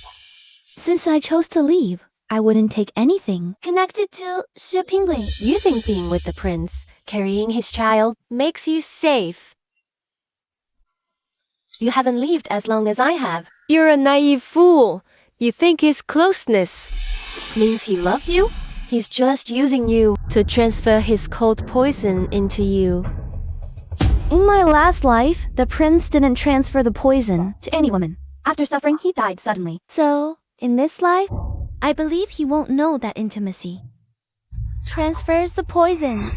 Since I chose to leave, I wouldn't take anything connected to Xue Pinggui. You think being with the prince, carrying his child, makes you safe. You haven't lived as long as I have. You're a naive fool. You think his closeness means he loves you? He's just using you to transfer his cold poison into you. In my last life, the prince didn't transfer the poison to any woman. After suffering, he died suddenly. So, in this life, I believe he won't know that intimacy transfers the poison.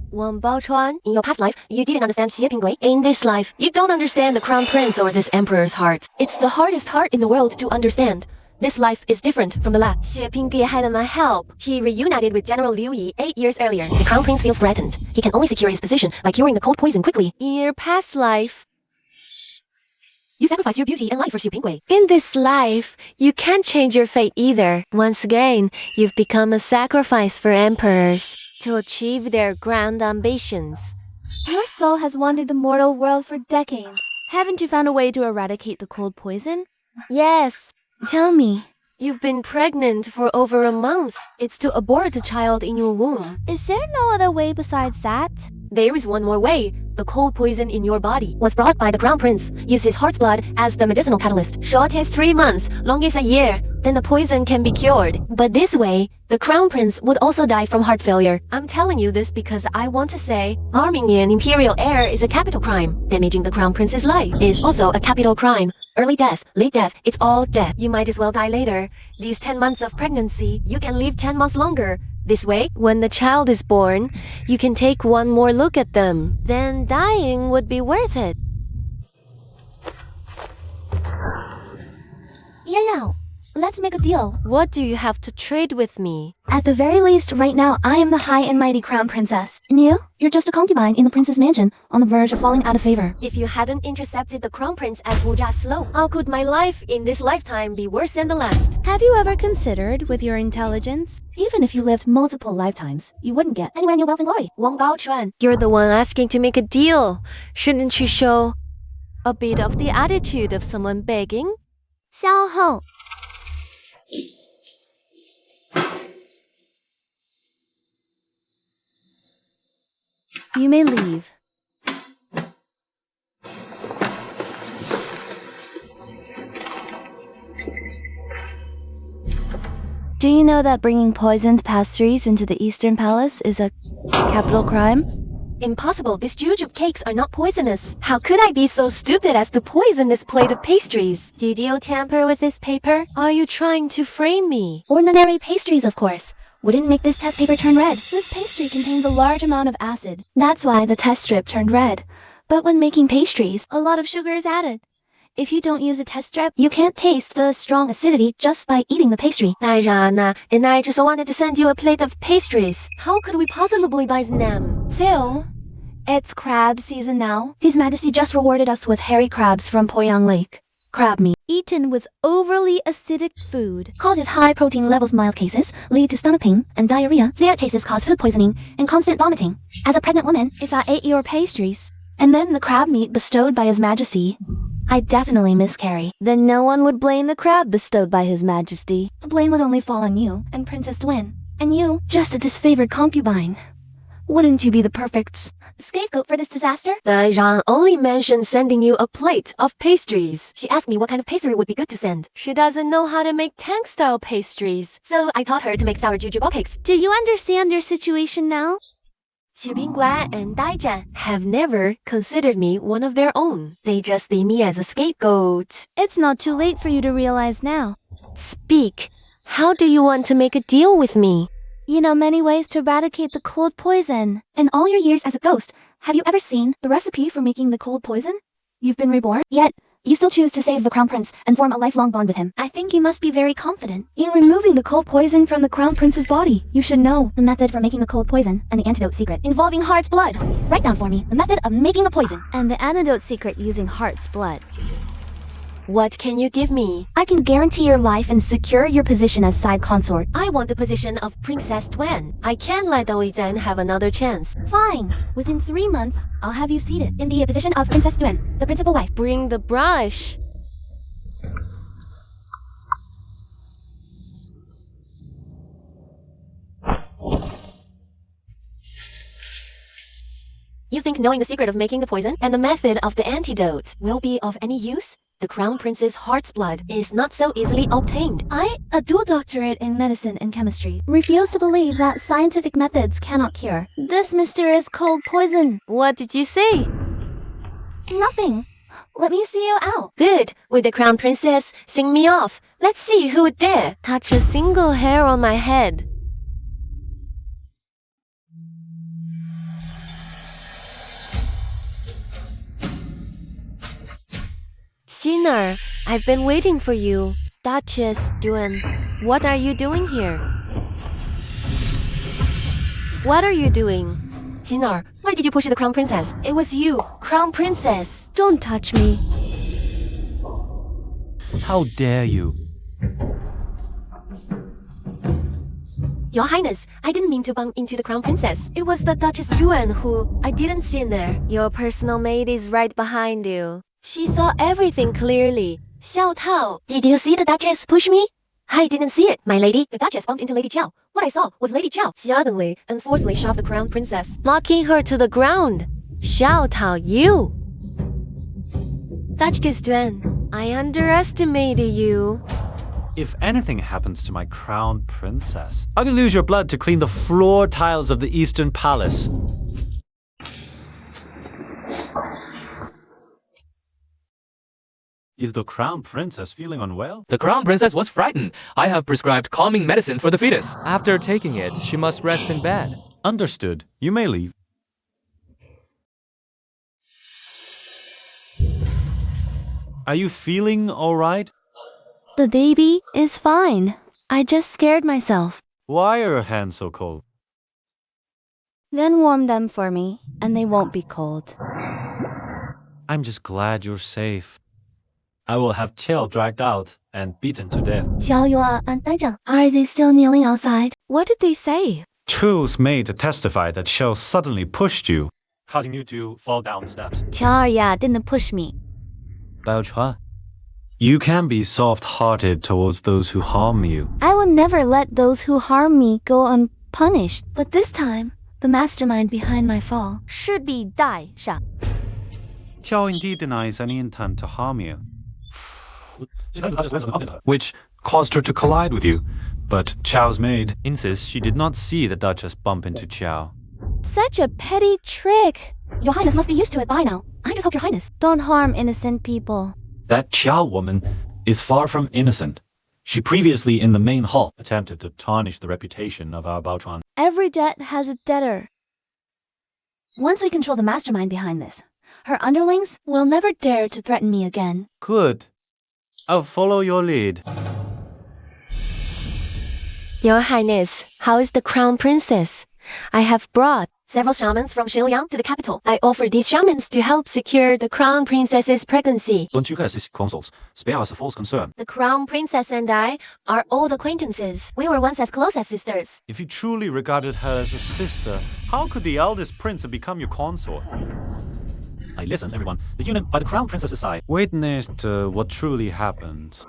Wang Baoquan, in your past life, you didn't understand Xie Pinggui. In this life, you don't understand the crown prince or this emperor's heart. It's the hardest heart in the world to understand. This life is different from the last. Xie Pinggui had my help. He reunited with General Liu Yi 8 years earlier. The crown prince feels threatened. He can only secure his position by curing the cold poison quickly. In your past life, you sacrificed your beauty and life for Xie Pinggui. In this life, you can't change your fate either. Once again, you've become a sacrifice for emperors to achieve their grand ambitions. Your soul has wandered the mortal world for decades. Haven't you found a way to eradicate the cold poison? Yes. Tell me, You've been pregnant for over a month. It's to abort a child in your womb. Is there no other way besides that? There is one more way. The cold poison in your body was brought by the Crown Prince. Use his heart's blood as the medicinal catalyst. Short is 3 months, long is a year. Then the poison can be cured. But this way, the Crown Prince would also die from heart failure. I'm telling you this because I want to say, harming an imperial heir is a capital crime. Damaging the Crown Prince's life is also a capital crime. Early death, late death, it's all death. You might as well die later. These 10 months of pregnancy, you can live 10 months longer. This way, when the child is born, you can take one more look at them. Then dying would be worth it. Yeah. Let's make a deal. What do you have to trade with me? At the very least, right now, I am the high and mighty crown princess. And you're just a concubine in the prince's mansion, on the verge of falling out of favor. If you hadn't intercepted the crown prince at Wujia Slope, how could my life in this lifetime be worse than the last? Have you ever considered, with your intelligence, even if you lived multiple lifetimes, you wouldn't get anywhere near wealth and glory? Wang Baochuan, you're the one asking to make a deal. Shouldn't you show a bit of the attitude of someone begging? Xiao Hou. You may leave. Do you know that bringing poisoned pastries into the Eastern Palace is a capital crime? Impossible. These jujube cakes are not poisonous. How could I be so stupid as to poison this plate of pastries? Did you tamper with this paper? Are you trying to frame me? Ordinary pastries, of course. Wouldn't make this test paper turn red. This pastry contains a large amount of acid. That's why the test strip turned red. But when making pastries, a lot of sugar is added. If you don't use a test strip, you can't taste the strong acidity just by eating the pastry. Tairana, and I just wanted to send you a plate of pastries. How could we possibly buy them? So, it's crab season now. His Majesty just rewarded us with hairy crabs from Poyang Lake. Crab meat, eaten with overly acidic food, causes high protein levels. Mild cases lead to stomach pain and diarrhea. Severe cases cause food poisoning and constant vomiting. As a pregnant woman, if I ate your pastries, and then the crab meat bestowed by His Majesty, I'd definitely miscarry. Then no one would blame the crab bestowed by His Majesty. The blame would only fall on you and Princess Dwen. And you, just a disfavored concubine. Wouldn't you be the perfect scapegoat for this disaster? Daizhan only mentioned sending you a plate of pastries. She asked me what kind of pastry would be good to send. She doesn't know how to make Tang-style pastries. So I taught her to make sour jujube cakes. Do you understand your situation now? Qu Bingguan and Daizhan have never considered me one of their own. They just see me as a scapegoat. It's not too late for you to realize now. Speak. How do you want to make a deal with me? You know many ways to eradicate the cold poison. In all your years as a ghost, have you ever seen the recipe for making the cold poison? You've been reborn, yet you still choose to save the Crown Prince and form a lifelong bond with him. I think you must be very confident in removing the cold poison from the Crown Prince's body. You should know the method for making the cold poison and the antidote secret involving heart's blood. Write down for me the method of making the poison and the antidote secret using heart's blood. What can you give me? I can guarantee your life and secure your position as side consort. I want the position of Princess Dwen. I can't let Doi Zhen have another chance. Fine. Within 3 months, I'll have you seated in the position of Princess Dwen, the principal wife. Bring the brush. You think knowing the secret of making the poison and the method of the antidote will be of any use? The Crown Prince's heart's blood is not so easily obtained. I, a dual doctorate in medicine and chemistry, refuse to believe that scientific methods cannot cure this mysterious cold poison. What did you say? Nothing. Let me see you out. Good. With the Crown Princess, sing me off. Let's see who would dare touch a single hair on my head. Sinner, I've been waiting for you. Duchess Duen, what are you doing here? What are you doing? Sinner, why did you push the Crown Princess? It was you, Crown Princess. Don't touch me. How dare you? Your Highness, I didn't mean to bump into the Crown Princess. It was the Duchess Duen who I didn't see in there. Your personal maid is right behind you. She saw everything clearly. Xiao Tao, did you see the Duchess push me? I didn't see it, my lady. The Duchess bumped into Lady Chow. What I saw was Lady Chow suddenly and forcefully shoved the crown princess, knocking her to the ground. 小讨 you. Duan. I underestimated you. If anything happens to my crown princess, I could lose your blood to clean the floor tiles of the Eastern Palace. Is the crown princess feeling unwell? The crown princess was frightened. I have prescribed calming medicine for the fetus. After taking it, she must rest in bed. Understood. You may leave. Are you feeling all right? The baby is fine. I just scared myself. Why are your hands so cold? Then warm them for me, and they won't be cold. I'm just glad you're safe. I will have Qiao dragged out and beaten to death. Are they still kneeling outside? What did they say? Chu's maid testified that Qiao suddenly pushed you, causing you to fall down the steps. Qiao didn't push me. Bao, you can be soft-hearted towards those who harm you. I will never let those who harm me go unpunished. But this time, the mastermind behind my fall should be Dai Sha. Qiao indeed denies any intent to harm you, which caused her to collide with you. But Qiao's maid insists she did not see the Duchess bump into Qiao. Such a petty trick. Your Highness must be used to it by now. I just hope Your Highness Don't harm innocent people. That Qiao woman is far from innocent. She previously in the main hall attempted to tarnish the reputation of our Baochuan. Every debt has a debtor. Once we control the mastermind behind this, her underlings will never dare to threaten me again. Good. I'll follow your lead. Your Highness, how is the crown princess? I have brought several shamans from Xinyang to the capital. I offered these shamans to help secure the crown princess's pregnancy. Don't you guys consuls spare us a false concern? The crown princess and I are old acquaintances. We were once as close as sisters. If you truly regarded her as a sister, how could the eldest prince have become your consort? Listen, everyone. The eunuch by the crown princess's side witnessed what truly happened.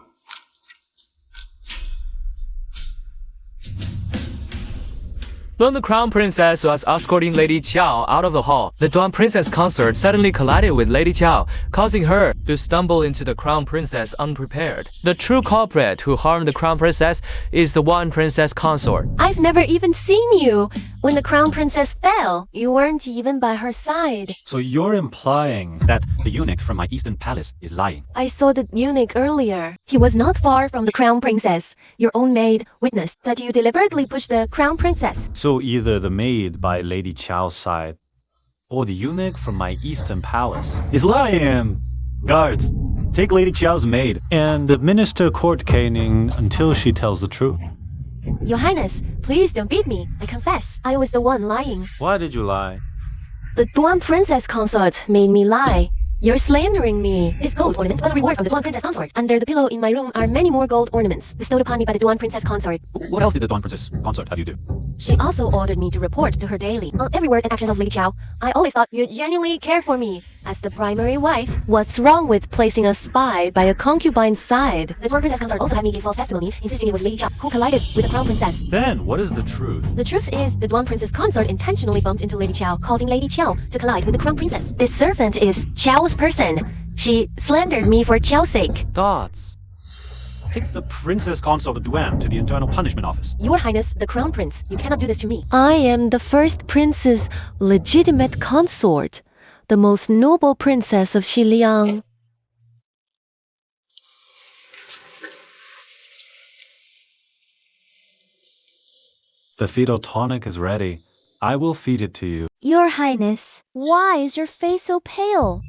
When the crown princess was escorting Lady Qiao out of the hall, the Duan princess consort suddenly collided with Lady Qiao, causing her to stumble into the crown princess unprepared. The true culprit who harmed the crown princess is the one princess consort. I've never even seen you. When the crown princess fell, you weren't even by her side. So you're implying that the eunuch from my eastern palace is lying? I saw the eunuch earlier. He was not far from the crown princess. Your own maid witnessed that you deliberately pushed the crown princess. So either the maid by Lady Qiao's side or the eunuch from my eastern palace is lying. Guards, take Lady Qiao's maid and administer court caning until she tells the truth. Your Highness, please don't beat me. I confess, I was the one lying. Why did you lie? The Duan princess consort made me lie. You're slandering me. This gold ornament was a reward from the Duan princess consort. Under the pillow in my room are many more gold ornaments bestowed upon me by the Duan princess consort. What else did the Duan princess consort have you do? She also ordered me to report to her daily on every word and action of Lady Qiao. I always thought you genuinely care for me. As the primary wife, what's wrong with placing a spy by a concubine's side? The Duan princess consort also had me give false testimony, insisting it was Lady Qiao who collided with the crown princess. Then what is the truth? The truth is, the Duan princess consort intentionally bumped into Lady Qiao, causing Lady Qiao to collide with the crown princess. This servant is Qiao's person. She slandered me for Qiao's sake. Thoughts. Take the princess consort of Duan to the internal punishment office. Your Highness, the crown prince, you cannot do this to me. I am the first prince's legitimate consort, the most noble princess of Xiliang. The fetal tonic is ready. I will feed it to you. Your Highness, why is your face so pale?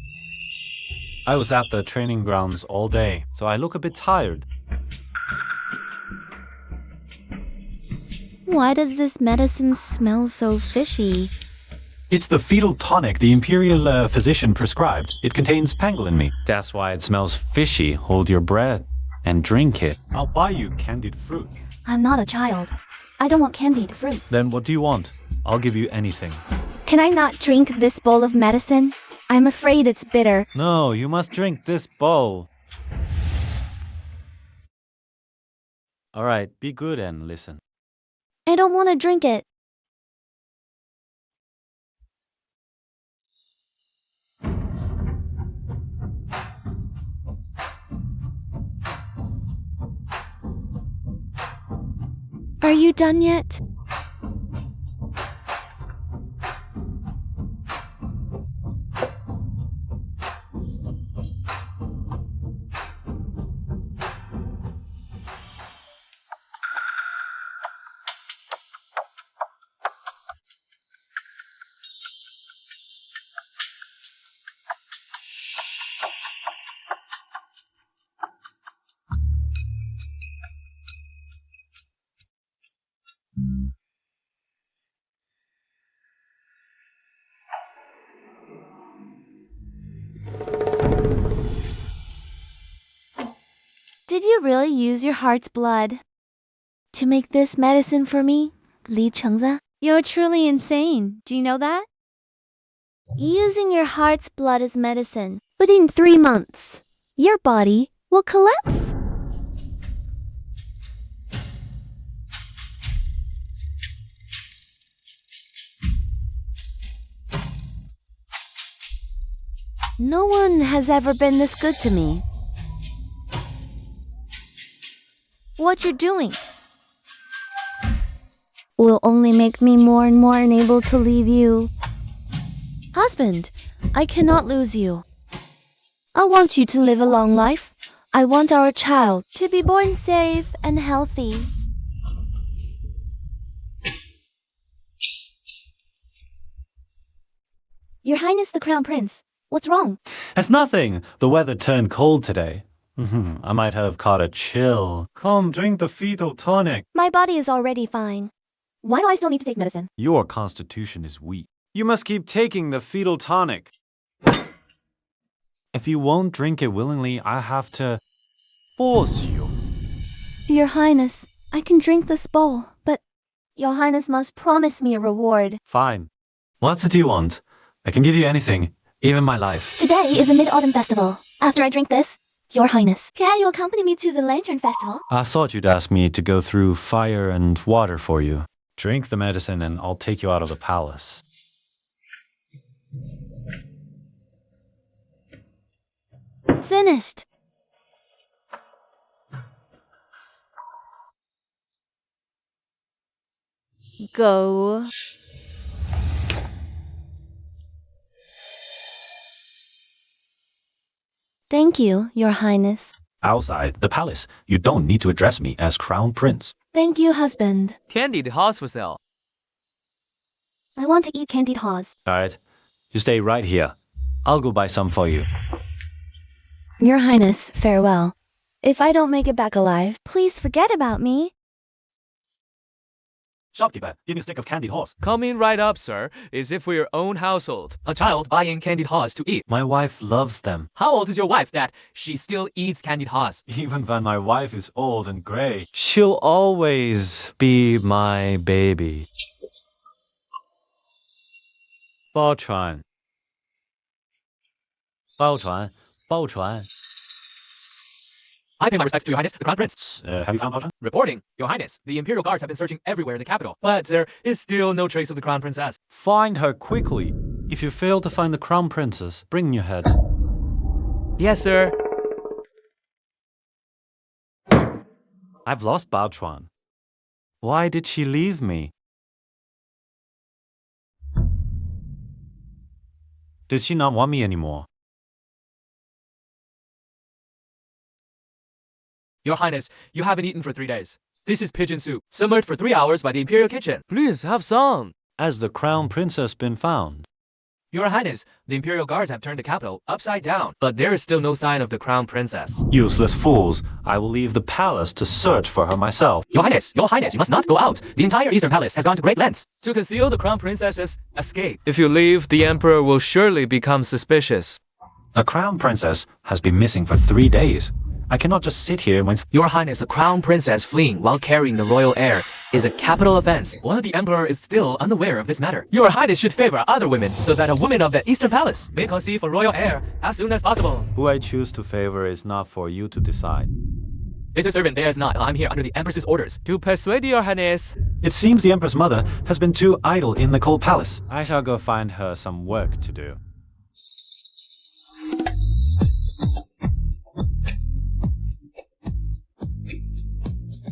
I was at the training grounds all day, so I look a bit tired. Why does this medicine smell so fishy? It's the fetal tonic the imperial physician prescribed. It contains pangolin meat. That's why it smells fishy. Hold your breath and drink it. I'll buy you candied fruit. I'm not a child. I don't want candied fruit. Then what do you want? I'll give you anything. Can I not drink this bowl of medicine? I'm afraid it's bitter. No, you must drink this bowl. Alright, be good and listen. I don't want to drink it. Are you done yet? Did you really use your heart's blood to make this medicine for me, Li Chengze? You're truly insane. Do you know that? Using your heart's blood as medicine, within 3 months, your body will collapse. No one has ever been this good to me. What you're doing will only make me more and more unable to leave you. Husband, I cannot lose you. I want you to live a long life. I want our child to be born safe and healthy. Your Highness the Crown Prince, what's wrong? It's nothing. The weather turned cold today. I might have caught a chill. Come, drink the fetal tonic. My body is already fine. Why do I still need to take medicine? Your constitution is weak. You must keep taking the fetal tonic. If you won't drink it willingly, I have to force you. Your Highness, I can drink this bowl, but Your Highness must promise me a reward. Fine. What do you want? I can give you anything, even my life. Today is a Mid-Autumn Festival. After I drink this, Your Highness, can you accompany me to the Lantern Festival? I thought you'd ask me to go through fire and water for you. Drink the medicine and I'll take you out of the palace. Finished. Go. Thank you, Your Highness. Outside the palace, you don't need to address me as Crown Prince. Thank you, husband. Candied horse for sale. I want to eat candied haws. Alright, you stay right here. I'll go buy some for you. Your Highness, farewell. If I don't make it back alive, please forget about me. Shopkeeper, give me a stick of candied horse. Coming right up, sir, is it for your own household? A child buying candied horse to eat. My wife loves them. How old is your wife that she still eats candied horse? Even when my wife is old and gray, she'll always be my baby. Bao Chuan. Bao Chuan. Bao Chuan. I pay my respects to Your Highness, the Crown Prince. Have you found Bao Chuan? Reporting, Your Highness, the Imperial Guards have been searching everywhere in the capital, but there is still no trace of the Crown Princess. Find her quickly. If you fail to find the Crown Princess, bring your head. Yes, sir. I've lost Bao Chuan. Why did she leave me? Does she not want me anymore? Your Highness, you haven't eaten for 3 days. This is pigeon soup, simmered for 3 hours by the Imperial kitchen. Please, have some. Has the Crown Princess been found? Your Highness, the Imperial Guards have turned the capital upside down, but there is still no sign of the Crown Princess. Useless fools. I will leave the palace to search for her myself. Your Highness, you must not go out. The entire Eastern Palace has gone to great lengths to conceal the Crown Princess's escape. If you leave, the Emperor will surely become suspicious. The Crown Princess has been missing for 3 days. I cannot just sit here when... Your Highness, the Crown Princess fleeing while carrying the royal heir is a capital offense. While the Emperor is still unaware of this matter. Your Highness should favor other women so that a woman of the Eastern Palace may conceive a royal heir as soon as possible. Who I choose to favor is not for you to decide. This is servant bears not. I'm here under the Empress's orders. To persuade your Highness. It seems the Empress Mother has been too idle in the cold palace. I shall go find her some work to do.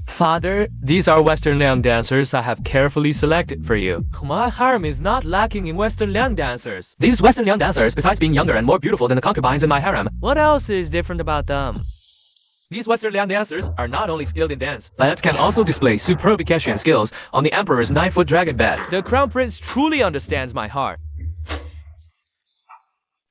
Father, these are Western Liang dancers I have carefully selected for you. My harem is not lacking in Western Liang dancers. These Western Liang dancers, besides being younger and more beautiful than the concubines in my harem, what else is different about them? These Western Liang dancers are not only skilled in dance, but can also display superb equestrian skills on the Emperor's 9-foot dragon bed. The Crown Prince truly understands my heart.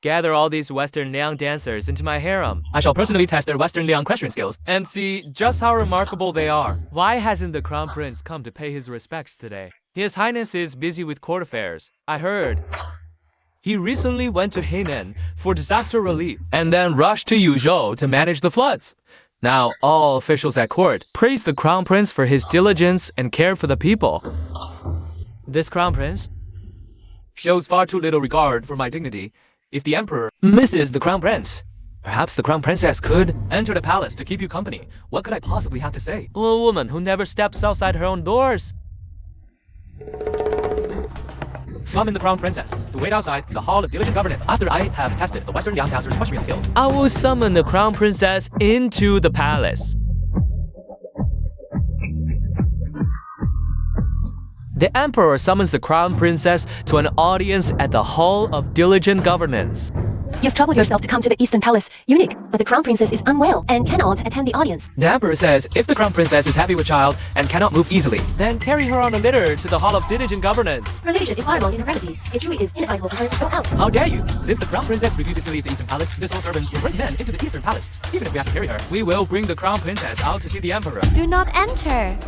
Gather all these Western Liang dancers into my harem. I shall personally test their Western Liang equestrian skills and see just how remarkable they are. Why hasn't the Crown Prince come to pay his respects today? His Highness is busy with court affairs. I heard. He recently went to Hainan for disaster relief and then rushed to Yuzhou to manage the floods. Now, all officials at court praise the Crown Prince for his diligence and care for the people. This Crown Prince shows far too little regard for my dignity. If the Emperor misses the Crown Prince, perhaps the Crown Princess could enter the palace to keep you company. What could I possibly have to say to a woman who never steps outside her own doors? Summon the Crown Princess to wait outside the Hall of Diligent Governance after I have tested the Western Liang dancer's equestrian skills. I will summon the Crown Princess into the palace. The Emperor summons the Crown Princess to an audience at the Hall of Diligent Governance. You've troubled yourself to come to the Eastern Palace, eunuch, but the Crown Princess is unwell and cannot attend the audience. The Emperor says if the Crown Princess is heavy with child and cannot move easily, then carry her on a litter to the Hall of Diligent Governance. Her ladyship is paramount in her privacy. It truly is inadvisable for her to go out. How dare you! Since the Crown Princess refuses to leave the Eastern Palace, this whole servant will bring men into the Eastern Palace. Even if we have to carry her, we will bring the Crown Princess out to see the Emperor. Do not enter.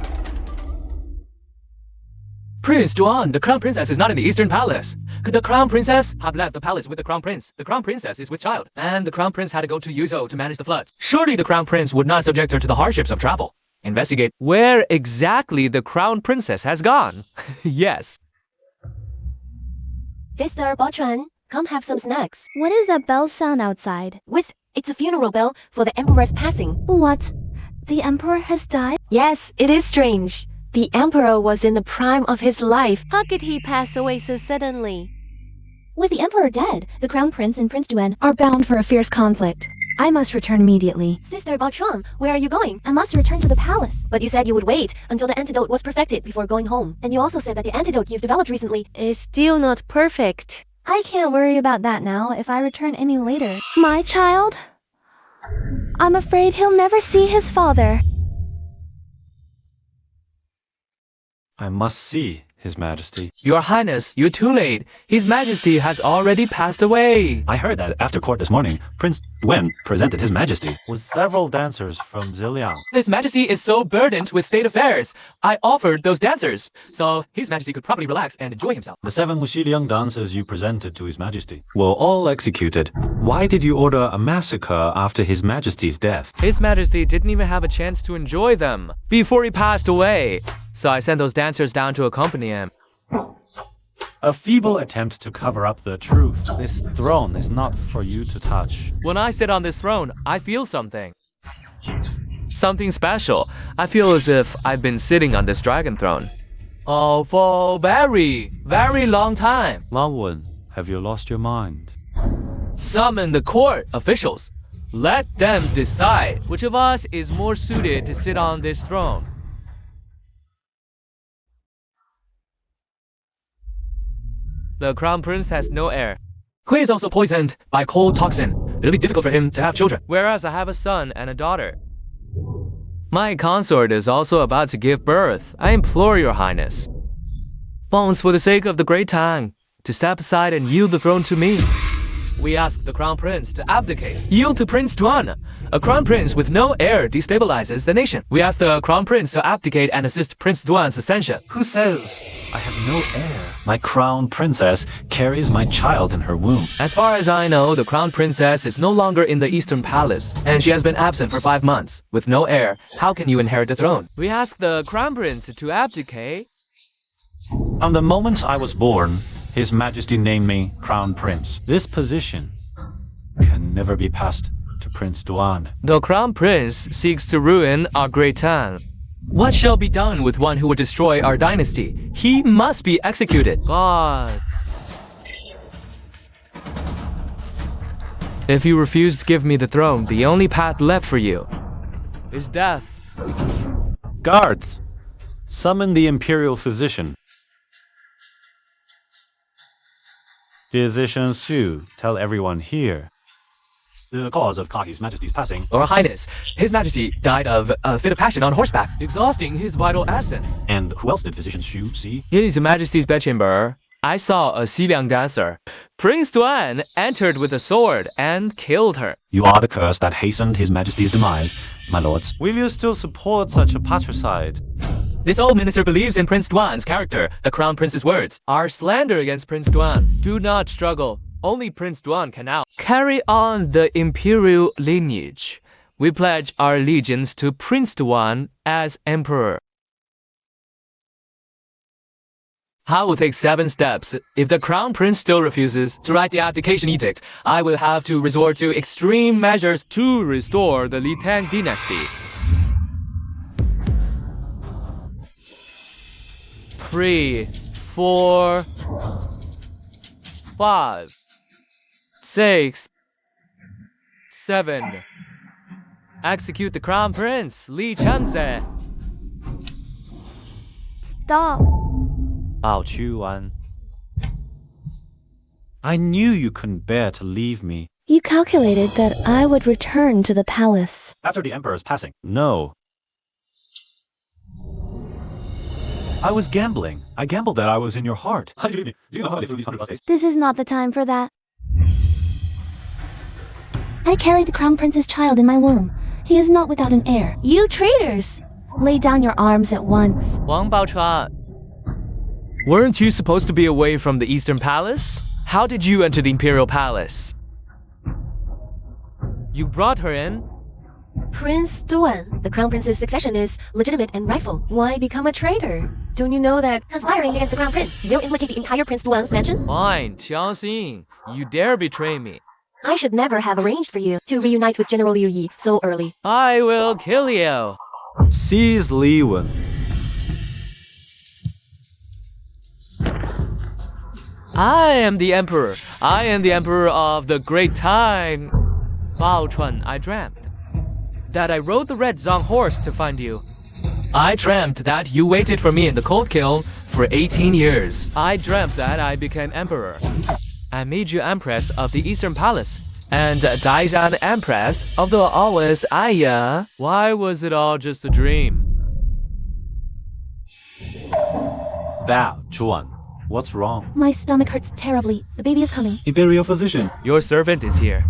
Prince Duan, the Crown Princess is not in the Eastern Palace. Could the Crown Princess have left the palace with the Crown Prince? The Crown Princess is with child, and the Crown Prince had to go to Yuzhou to manage the floods. Surely the Crown Prince would not subject her to the hardships of travel. Investigate where exactly the Crown Princess has gone. Yes. Sister Bochuan, come have some snacks. What is that bell sound outside? It's a funeral bell for the Emperor's passing. What? The Emperor has died? Yes, it is strange. The Emperor was in the prime of his life. How could he pass away so suddenly? With the Emperor dead, the Crown Prince and Prince Duan are bound for a fierce conflict. I must return immediately. Sister Baochuan, where are you going? I must return to the palace. But you said you would wait until the antidote was perfected before going home. And you also said that the antidote you've developed recently is still not perfect. I can't worry about that now if I return any later. My child? I'm afraid he'll never see his father. I must see His Majesty. Your Highness, you're too late. His Majesty has already passed away. I heard that after court this morning, Prince Duan presented His Majesty with several dancers from Ziliang. His Majesty is so burdened with state affairs. I offered those dancers, so His Majesty could probably relax and enjoy himself. The 7 Wuxiliang dancers you presented to His Majesty were all executed. Why did you order a massacre after His Majesty's death? His Majesty didn't even have a chance to enjoy them before he passed away. So I sent those dancers down to accompany him. A feeble attempt to cover up the truth. This throne is not for you to touch. When I sit on this throne, I feel something. Something special. I feel as if I've been sitting on this dragon throne. Oh, for a very, very long time. Lao Wen, have you lost your mind? Summon the court officials. Let them decide which of us is more suited to sit on this throne. The Crown Prince has no heir. He is also poisoned by cold toxin. It'll be difficult for him to have children. Whereas I have a son and a daughter. My consort is also about to give birth. I implore your highness, once for the sake of the great Tang, to step aside and yield the throne to me. We ask the Crown Prince to abdicate. Yield to Prince Duan. A Crown Prince with no heir destabilizes the nation. We ask the Crown Prince to abdicate and assist Prince Duan's ascension. Who says I have no heir? My Crown Princess carries my child in her womb. As far as I know, the Crown Princess is no longer in the Eastern Palace, and she has been absent for 5 months. With no heir, how can you inherit the throne? We ask the Crown Prince to abdicate. On the moment I was born, His Majesty named me Crown Prince. This position can never be passed to Prince Duan. The crown prince seeks to ruin our great town. What shall be done with one who would destroy our dynasty? He must be executed. Gods. If you refuse to give me the throne, the only path left for you is death. Guards! Summon the imperial physician. Physician Su, tell everyone here. The cause of His Majesty's passing. Your Highness, His Majesty died of a fit of passion on horseback, exhausting his vital essence. And who else did Physician Su see? In His Majesty's bedchamber, I saw a Xiliang dancer. Prince Duan entered with a sword and killed her. You are the curse that hastened His Majesty's demise, my lords. Will you still support such a patricide? This old minister believes in Prince Duan's character. The crown prince's words are slander against Prince Duan. Do not struggle. Only Prince Duan can now carry on the imperial lineage. We pledge our allegiance to Prince Duan as emperor. I will take 7 steps. If the crown prince still refuses to write the abdication edict, I will have to resort to extreme measures to restore the Li Tang dynasty. 3, 4, 5, 6, 7. Execute the crown prince, Li Changze. Stop. Bao Chuan. I knew you couldn't bear to leave me. You calculated that I would return to the palace. After the emperor's passing? No. I was gambling. I gambled that I was in your heart. How did you leave me? Do you know how I flew these 100+ days? This is not the time for that. I carried the crown prince's child in my womb. He is not without an heir. You traitors! Lay down your arms at once. Wang Baochuan, weren't you supposed to be away from the Eastern Palace? How did you enter the Imperial Palace? You brought her in? Prince Duan, the crown prince's succession is legitimate and rightful. Why become a traitor? Don't you know that conspiring against the crown prince will implicate the entire Prince Duan's mansion? Fine, Qiangxing. You dare betray me. I should never have arranged for you to reunite with General Liu Yi so early. I will kill you. Seize Li Wen. I am the emperor. I am the emperor of the great time. Baochuan, I dreamt that I rode the red Zhang horse to find you. I dreamt that you waited for me in the cold kiln for 18 years. I dreamt that I became emperor. I made you empress of the Eastern Palace and Daizhan empress of the always Aya. Why was it all just a dream? Bao Chuan. What's wrong? My stomach hurts terribly. The baby is coming. Imperial physician. Your servant is here.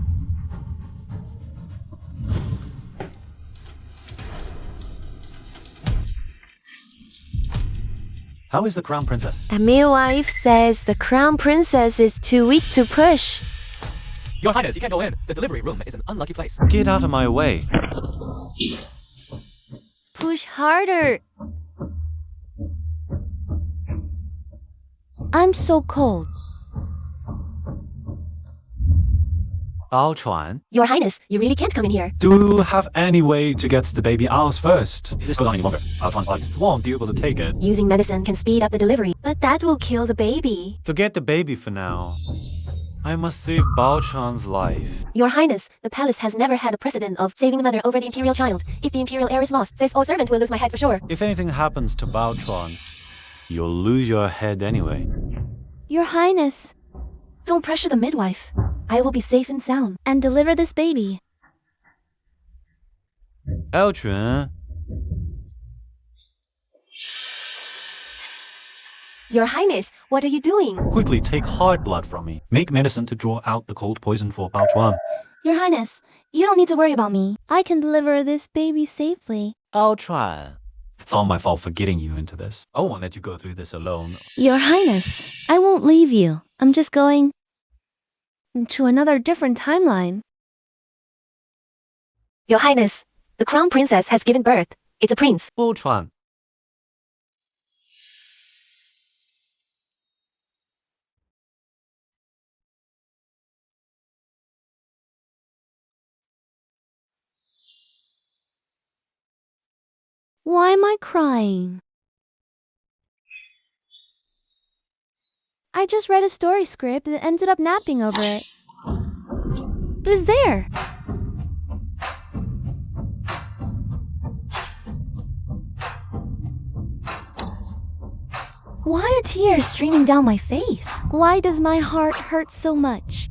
How is the crown princess? A midwife says the crown princess is too weak to push. Your Highness, you can't go in. The delivery room is an unlucky place. Get out of my way. Push harder. I'm so cold. Bao Chuan. Your Highness, you really can't come in here. Do you have any way to get the baby out first? If this goes on any longer, Bao Chuan's body won't be able to take it. Using medicine can speed up the delivery, but that will kill the baby. Forget the baby for now. I must save Bao Chuan's life. Your Highness, the palace has never had a precedent of saving the mother over the imperial child. If the imperial heir is lost, this old servant will lose my head for sure. If anything happens to Bao Chuan, you'll lose your head anyway. Your Highness, don't pressure the midwife. I will be safe and sound and deliver this baby. Bao Chuan. Your Highness, what are you doing? Quickly take hard blood from me. Make medicine to draw out the cold poison for Bao Chuan. Your Highness, you don't need to worry about me. I can deliver this baby safely. Bao Chuan. It's all my fault for getting you into this. I won't let you go through this alone. Your Highness, I won't leave you. I'm just going to another different timeline. Your Highness, the crown princess has given birth. It's a prince. Bao Chuan. Why am I crying? I just read a story script and ended up napping over it. Who's there? Why are tears streaming down my face? Why does my heart hurt so much?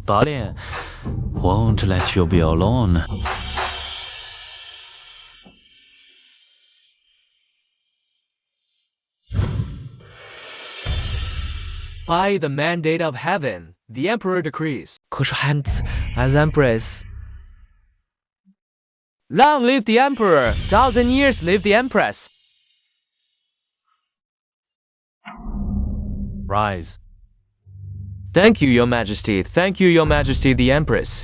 Darling, won't let you be alone. By the mandate of heaven, the emperor decrees, Kushant as empress. Long live the emperor! 1,000 years live the empress! Rise. Thank you, your majesty. Thank you, your majesty, the empress.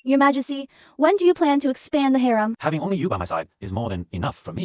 Your Majesty, when do you plan to expand the harem? Having only you by my side is more than enough for me.